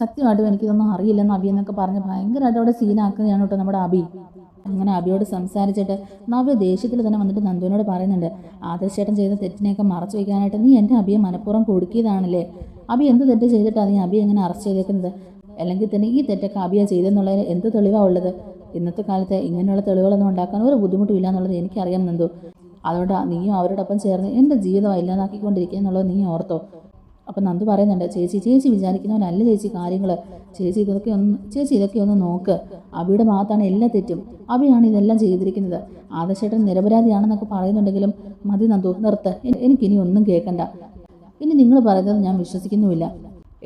സത്യമായിട്ടും എനിക്കിതൊന്നും അറിയില്ലെന്ന് അബി എന്നൊക്കെ പറഞ്ഞ് ഭയങ്കരമായിട്ട് അവിടെ സീനാക്കുകയാണ് കേട്ടോ നമ്മുടെ അബി. അങ്ങനെ അബിയോട് സംസാരിച്ചിട്ട് നവ്യ ദേഷ്യത്തിൽ തന്നെ വന്നിട്ട് നന്ദുവിനോട് പറയുന്നുണ്ട്, ആദർശേട്ടൻ ചെയ്ത തെറ്റിനെയൊക്കെ മറച്ചു വയ്ക്കാനായിട്ട് നീ എൻ്റെ അബിയെ മനഃപൂർവ്വം കൊടുക്കിയതാണല്ലേ? അബി എന്ത് തെറ്റ് ചെയ്തിട്ടാണ് നീ അബിയെ എങ്ങനെ അറസ്റ്റ് ചെയ്തേക്കുന്നത്? അല്ലെങ്കിൽ തന്നെ ഈ തെറ്റൊക്കെ അബിയ ചെയ്തെന്നുള്ളതിന് എന്ത് തെളിവാണ് ഉള്ളത്? ഇന്നത്തെ കാലത്ത് ഇങ്ങനെയുള്ള തെളിവുകളൊന്നും ഉണ്ടാക്കാൻ ഒരു ബുദ്ധിമുട്ടുമില്ല എന്നുള്ളത് എനിക്കറിയാം നന്ദു. അതുകൊണ്ട് നീയും അവരോടൊപ്പം ചേർന്ന് എൻ്റെ ജീവിതം ഇല്ലാതാക്കിക്കൊണ്ടിരിക്കുക എന്നുള്ളത് നീ ഓർത്തോ? അപ്പം നന്ദു പറയുന്നുണ്ട്, ചേച്ചി വിചാരിക്കുന്നവരല്ല ചേച്ചി കാര്യങ്ങൾ. ചേച്ചി ഇതൊക്കെ ഒന്ന് നോക്ക്. അബിയുടെ ഭാഗത്താണ് എല്ലാ തെറ്റും. അബിയാണ് ഇതെല്ലാം ചെയ്തിരിക്കുന്നത്. ആദർശേട്ടൻ നിരപരാധിയാണെന്നൊക്കെ പറയുന്നുണ്ടെങ്കിലും മതി നന്ദു, നിർത്ത്. എനിക്കിനി ഒന്നും കേൾക്കണ്ട. ഇനി നിങ്ങൾ പറയുന്നത് ഞാൻ വിശ്വസിക്കുന്നുമില്ല.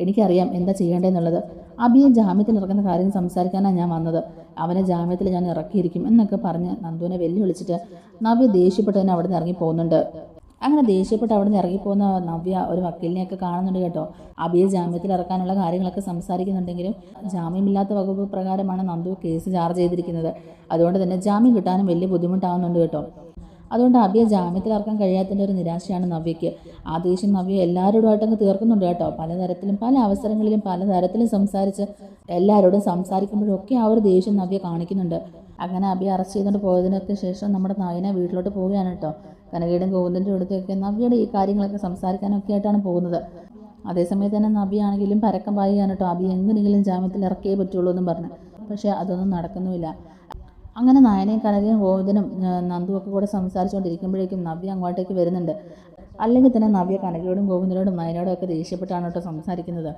എനിക്കറിയാം എന്താ ചെയ്യേണ്ടതെന്നുള്ളത്. അബിയെ ജാമ്യത്തിൽ ഇറക്കുന്ന കാര്യം സംസാരിക്കാനാണ് ഞാൻ വന്നത്. അവനെ ജാമ്യത്തിൽ ഞാൻ ഇറക്കിയിരിക്കും എന്നൊക്കെ പറഞ്ഞ് നന്ദുവിനെ വെല്ലുവിളിച്ചിട്ട് നവ്യ ദേഷ്യപ്പെട്ട് തന്നെ അവിടെ നിന്ന് ഇറങ്ങി പോകുന്നുണ്ട്. അങ്ങനെ ദേഷ്യപ്പെട്ട് അവിടെ നിന്ന് ഇറങ്ങിപ്പോകുന്ന നവ്യ ഒരു വക്കീലിനെയൊക്കെ കാണുന്നുണ്ട് കേട്ടോ. അബിയെ ജാമ്യത്തിൽ ഇറക്കാനുള്ള കാര്യങ്ങളൊക്കെ സംസാരിക്കുന്നുണ്ടെങ്കിലും ജാമ്യമില്ലാത്ത വകുപ്പ് പ്രകാരമാണ് നന്ദു കേസ് ചാർജ് ചെയ്തിരിക്കുന്നത്. അതുകൊണ്ട് തന്നെ ജാമ്യം കിട്ടാനും വലിയ ബുദ്ധിമുട്ടാവുന്നുണ്ട് കേട്ടോ. അതുകൊണ്ട് അബിയെ ജാമ്യത്തിൽ ഇറക്കാൻ കഴിയാത്തതിൻ്റെ ഒരു നിരാശയാണ് നവ്യയ്ക്ക്. ആ ദേഷ്യം നവ്യ എല്ലാവരോടുമായിട്ടങ്ങ് തീർക്കുന്നുണ്ട് കേട്ടോ. പലതരത്തിലും പല അവസരങ്ങളിലും പലതരത്തിലും സംസാരിച്ച് എല്ലാവരോടും സംസാരിക്കുമ്പോഴൊക്കെ ആ ഒരു ദേഷ്യം നവ്യ കാണിക്കുന്നുണ്ട്. അങ്ങനെ അബിയെ അറസ്റ്റ് ചെയ്തുകൊണ്ട് പോയതിനൊക്കെ ശേഷം നമ്മുടെ നയന വീട്ടിലോട്ട് പോവുകയാണ് കേട്ടോ. കനകയുടെയും ഗോവിന്ദൻ്റെ അടുത്തൊക്കെ നവ്യയുടെ ഈ കാര്യങ്ങളൊക്കെ സംസാരിക്കാനൊക്കെ ആയിട്ടാണ് പോകുന്നത്. അതേസമയത്ത് തന്നെ നവ്യ ആണെങ്കിലും പരക്കം പായുകയാണ് കേട്ടോ. അബി എങ്ങനെയെങ്കിലും ജാമ്യത്തിൽ ഇറക്കിയേ പറ്റുള്ളൂ എന്നും പറഞ്ഞു. പക്ഷേ അതൊന്നും നടക്കുന്നുമില്ല. അങ്ങനെ നയനയും കനകയും ഗോവിന്ദനും നന്ദുവൊക്കെ കൂടെ സംസാരിച്ചുകൊണ്ടിരിക്കുമ്പോഴേക്കും നവ്യ അങ്ങോട്ടേക്ക് വരുന്നുണ്ട്. അല്ലെങ്കിൽ തന്നെ നവ്യ കനകയോടും ഗോവിന്ദനോടും നയനോടും ഒക്കെ ദേഷ്യപ്പെട്ടാണ് കേട്ടോ സംസാരിക്കുന്നത്.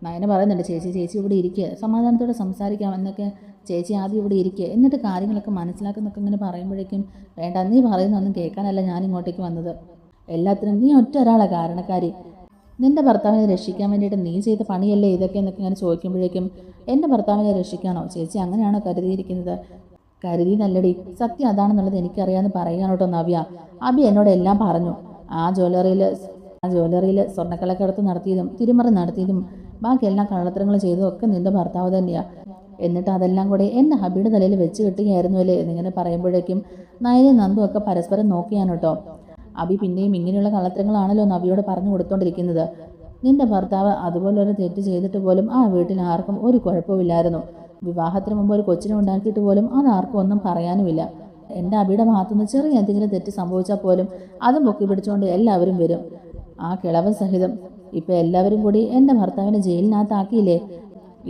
നയന പറയുന്നുണ്ട്, ചേച്ചി ഇവിടെ ഇരിക്കുക, സമാധാനത്തോടെ സംസാരിക്കാം എന്നൊക്കെ. ചേച്ചി ആദ്യം ഇവിടെ ഇരിക്കുക, എന്നിട്ട് കാര്യങ്ങളൊക്കെ മനസ്സിലാക്കുന്നൊക്കെ ഇങ്ങനെ പറയുമ്പോഴേക്കും വേണ്ട, നീ പറയുന്നൊന്നും കേൾക്കാനല്ല ഞാൻ ഇങ്ങോട്ടേക്ക് വന്നത്. എല്ലാത്തിനും നീ ഒറ്റ ഒരാളെ കാരണക്കാരി. നിൻ്റെ ഭർത്താവിനെ രക്ഷിക്കാൻ വേണ്ടിയിട്ട് നീ ചെയ്ത പണിയല്ലേ ഇതൊക്കെ എന്നൊക്കെ ഇങ്ങനെ ചോദിക്കുമ്പോഴേക്കും എൻ്റെ ഭർത്താവിനെ രക്ഷിക്കാനോ ചേച്ചി അങ്ങനെയാണോ കരുതിയിരിക്കുന്നത്? കരുതിയെന്നല്ലടി, സത്യം അതാണെന്നുള്ളത് എനിക്കറിയാമെന്ന് പറയുകയാണ് കേട്ടോ നവ്യ. അബി എന്നോട് എല്ലാം പറഞ്ഞു. ആ ജ്വല്ലറിയിൽ സ്വർണ്ണക്കള്ളക്കടത്ത് നടത്തിയതും തിരിമറി നടത്തിയതും ബാക്കി എല്ലാ കള്ളത്തരങ്ങളും ചെയ്തതും ഒക്കെ നിൻ്റെ ഭർത്താവ് തന്നെയാണ്. എന്നിട്ട് അതെല്ലാം കൂടെ എൻ്റെ ഹബിയുടെ തലയിൽ വെച്ച് കെട്ടുകയായിരുന്നു അല്ലേ എന്നിങ്ങനെ പറയുമ്പോഴേക്കും നയനെ നന്ദു ഒക്കെ പരസ്പരം നോക്കിയാണ് കേട്ടോ. അബി പിന്നെയും ഇങ്ങനെയുള്ള കള്ളത്തരങ്ങളാണല്ലോ നവ്യയോട് പറഞ്ഞു കൊടുത്തോണ്ടിരിക്കുന്നത്. നിന്റെ ഭർത്താവ് അതുപോലൊരു തെറ്റ് ചെയ്തിട്ട് പോലും ആ വീട്ടിൽ ആർക്കും ഒരു കുഴപ്പമില്ലായിരുന്നു. വിവാഹത്തിന് മുമ്പ് ഒരു കൊച്ചിനെ ഉണ്ടാക്കിയിട്ട് പോലും അതാർക്കും ഒന്നും പറയാനുമില്ല. എൻ്റെ അബിയുടെ ഭാഗത്തുനിന്ന് ചെറിയ എന്തെങ്കിലും തെറ്റ് സംഭവിച്ചാൽ പോലും അതും പൊക്കി പിടിച്ചുകൊണ്ട് എല്ലാവരും വരും. ആ കിളവൻ സഹിതം ഇപ്പം എല്ലാവരും കൂടി എൻ്റെ ഭർത്താവിനെ ജയിലിനകത്താക്കിയില്ലേ.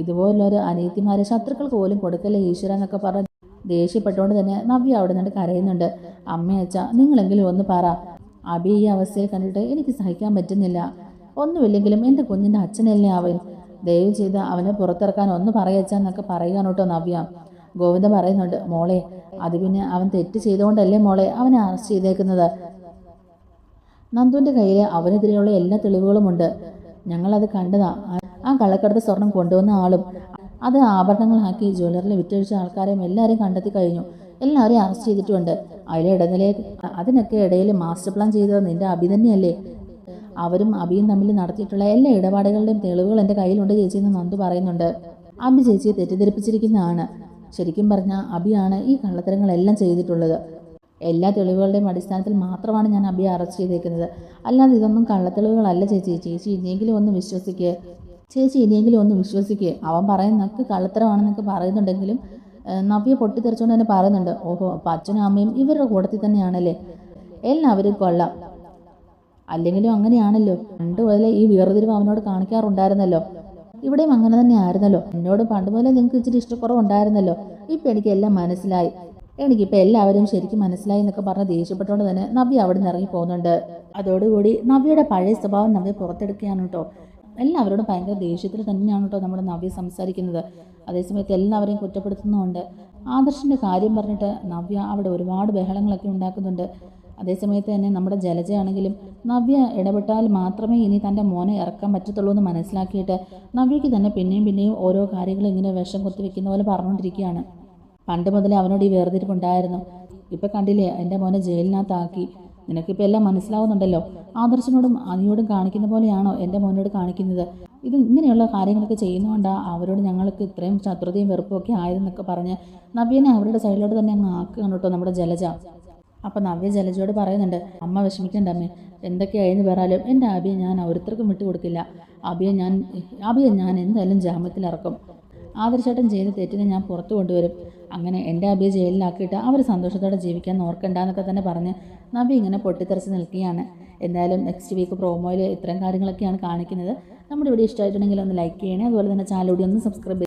ഇതുപോലൊരു അനീതിമാരെ ശത്രുക്കൾക്ക് പോലും കൊടുക്കല്ലേ ഈശ്വര എന്നൊക്കെ പറഞ്ഞ് ദേഷ്യപ്പെട്ടുകൊണ്ട് തന്നെ നവ്യ അവിടെ നിന്ന് കരയുന്നുണ്ട്. അമ്മയച്ഛ, നിങ്ങളെങ്കിലും ഒന്ന് പറ. അബി ഈ അവസ്ഥയിൽ കണ്ടിട്ട് എനിക്ക് സഹിക്കാൻ പറ്റുന്നില്ല. ഒന്നുമില്ലെങ്കിലും എൻ്റെ കുഞ്ഞിൻ്റെ അച്ഛനല്ലേ അവൻ. ദയവ് ചെയ്ത് അവനെ പുറത്തിറക്കാൻ ഒന്ന് പറയച്ചാന്നൊക്കെ പറയുകയാണ് കേട്ടോ നവ്യ. ഗോവിന്ദ പറയുന്നുണ്ട്, മോളെ അത് പിന്നെ അവൻ തെറ്റ് ചെയ്തുകൊണ്ടല്ലേ മോളെ അവനെ അറസ്റ്റ് ചെയ്തേക്കുന്നത്. നന്ദുവിൻ്റെ കയ്യിൽ അവനെതിരെയുള്ള എല്ലാ തെളിവുകളുമുണ്ട്. ഞങ്ങളത് കണ്ടതാ. ആ കള്ളക്കടത്ത് സ്വർണം കൊണ്ടുവന്ന ആളും അത് ആഭരണങ്ങളാക്കി ജ്വല്ലറിൽ വിറ്റഴിച്ച ആൾക്കാരെയും എല്ലാവരെയും കണ്ടെത്തി കഴിഞ്ഞു. എല്ലാവരെയും അറസ്റ്റ് ചെയ്തിട്ടുമുണ്ട്. അതിനൊക്കെ ഇടയിൽ മാസ്റ്റർ പ്ലാൻ ചെയ്തത് നിന്റെ അബി തന്നെയല്ലേ. അവരും അബിയും തമ്മിൽ നടത്തിയിട്ടുള്ള എല്ലാ ഇടപാടുകളുടെയും തെളിവുകൾ എൻ്റെ കയ്യിലുണ്ട് ചേച്ചി എന്ന് നന്ദു പറയുന്നുണ്ട്. അബി ചേച്ചിയെ തെറ്റിദ്ധരിപ്പിച്ചിരിക്കുന്നതാണ്. ശരിക്കും പറഞ്ഞാൽ അബിയാണ് ഈ കള്ളത്തരങ്ങളെല്ലാം ചെയ്തിട്ടുള്ളത്. എല്ലാ തെളിവുകളുടെയും അടിസ്ഥാനത്തിൽ മാത്രമാണ് ഞാൻ അബിയെ അറസ്റ്റ് ചെയ്തേക്കുന്നത്. അല്ലാതെ ഇതൊന്നും കള്ളത്തെളിവുകളല്ല ചേച്ചി. ചേച്ചി ഇനിയെങ്കിലും ഒന്ന് വിശ്വസിക്കുക. അവൻ പറയുന്നൊക്കെ കള്ളത്തരമാണെന്നൊക്കെ പറയുന്നുണ്ടെങ്കിലും നവ്യ പൊട്ടിത്തെറിച്ചുകൊണ്ട് തന്നെ പറയുന്നുണ്ട്, ഓഹോ അപ്പം അച്ഛനും അമ്മയും ഇവരുടെ കൂട്ടത്തിൽ തന്നെയാണല്ലേ. എല്ലാവരും കൊള്ളാം. അല്ലെങ്കിലും അങ്ങനെയാണല്ലോ. പണ്ട് മുതലേ ഈ വേർതിരിവ് അവനോട് കാണിക്കാറുണ്ടായിരുന്നല്ലോ. ഇവിടെയും അങ്ങനെ തന്നെ ആയിരുന്നല്ലോ. എന്നോട് പണ്ട് മുതലേ നിങ്ങൾക്ക് ഇച്ചിരി ഇഷ്ടക്കുറവുണ്ടായിരുന്നല്ലോ. ഇപ്പം എനിക്കെല്ലാം മനസ്സിലായി. എനിക്കിപ്പോൾ എല്ലാവരും ശരിക്കും മനസ്സിലായി എന്നൊക്കെ പറഞ്ഞ് ദേഷ്യപ്പെട്ടുകൊണ്ട് തന്നെ നവ്യ അവിടെ നിന്ന് ഇറങ്ങി പോകുന്നുണ്ട്. അതോടുകൂടി നവ്യയുടെ പഴയ സ്വഭാവം നവ്യ പുറത്തെടുക്കുകയാണ് കേട്ടോ. എല്ലാവരോടും ഭയങ്കര ദേഷ്യത്തിൽ തന്നെയാണ് കേട്ടോ നമ്മുടെ നവ്യ സംസാരിക്കുന്നത്. അതേസമയത്ത് എല്ലാവരെയും കുറ്റപ്പെടുത്തുന്നുമുണ്ട്. ആദർശിൻ്റെ കാര്യം പറഞ്ഞിട്ട് നവ്യ അവിടെ ഒരുപാട് ബഹളങ്ങളൊക്കെ ഉണ്ടാക്കുന്നുണ്ട്. അതേസമയത്ത് തന്നെ നമ്മുടെ ജലജയാണെങ്കിലും നവ്യ ഇടപെട്ടാൽ മാത്രമേ ഇനി തൻ്റെ മോനെ ഇറക്കാൻ പറ്റത്തുള്ളൂ എന്ന് മനസ്സിലാക്കിയിട്ട് നവ്യയ്ക്ക് തന്നെ പിന്നെയും ഓരോ കാര്യങ്ങൾ ഇങ്ങനെ വിഷം കുത്തിവെക്കുന്ന പോലെ പറഞ്ഞുകൊണ്ടിരിക്കുകയാണ്. പണ്ട് മുതലേ അവനോട് ഈ വേർതിരിപ്പുണ്ടായിരുന്നു. ഇപ്പം കണ്ടില്ലേ, എൻ്റെ മോനെ ജയിലിനകത്താക്കി. നിനക്കിപ്പോൾ എല്ലാം മനസ്സിലാവുന്നുണ്ടല്ലോ. ആദർശനോടും അതിയോടും കാണിക്കുന്ന പോലെയാണോ എൻ്റെ മോനോട് കാണിക്കുന്നത്? ഇത് ഇങ്ങനെയുള്ള കാര്യങ്ങളൊക്കെ ചെയ്യുന്നതുകൊണ്ടാണ് അവരോട് ഞങ്ങൾക്ക് ഇത്രയും ശത്രുതയും വെറുപ്പും ഒക്കെ ആയതെന്നൊക്കെ പറഞ്ഞ് നവ്യനെ അവരുടെ സൈഡിലോട്ട് തന്നെ അങ്ങ് ആക്കുകയാണ് കേട്ടോ നമ്മുടെ ജലജ. അപ്പം നവ്യ ജലജയോട് പറയുന്നുണ്ട്, അമ്മ വിഷമിക്കേണ്ട അമ്മേ, എന്തൊക്കെയായെന്ന് പറയാലും എൻ്റെ അബിയെ ഞാൻ ഓരോരുത്തർക്കും വിട്ടുകൊടുക്കില്ല. അബിയെ ഞാൻ എന്തായാലും ജാമ്യത്തിലിറക്കും. ആദർശേട്ടൻ ചെയ്ത തെറ്റിനെ ഞാൻ പുറത്തു കൊണ്ടുവരും. അങ്ങനെ എൻ്റെ അബിയെ ജയിലിലാക്കിയിട്ട് അവർ സന്തോഷത്തോടെ ജീവിക്കാൻ ഓർക്കണ്ടെന്നൊക്കെ തന്നെ പറഞ്ഞ് നവ്യ ഇങ്ങനെ പൊട്ടിത്തെറിച്ച് നിൽക്കുകയാണ്. എന്തായാലും നെക്സ്റ്റ് വീക്ക് പ്രോമോയിൽ ഇത്തരം കാര്യങ്ങളൊക്കെയാണ് കാണിക്കുന്നത്. നമ്മുടെ വീഡിയോ ഇഷ്ടമായിട്ടുണ്ടെങ്കിൽ ഒന്ന് ലൈക്ക് ചെയ്യണേ. അതുപോലെ തന്നെ ചാനൽ കൂടി ഒന്ന് സബ്സ്ക്രൈബ്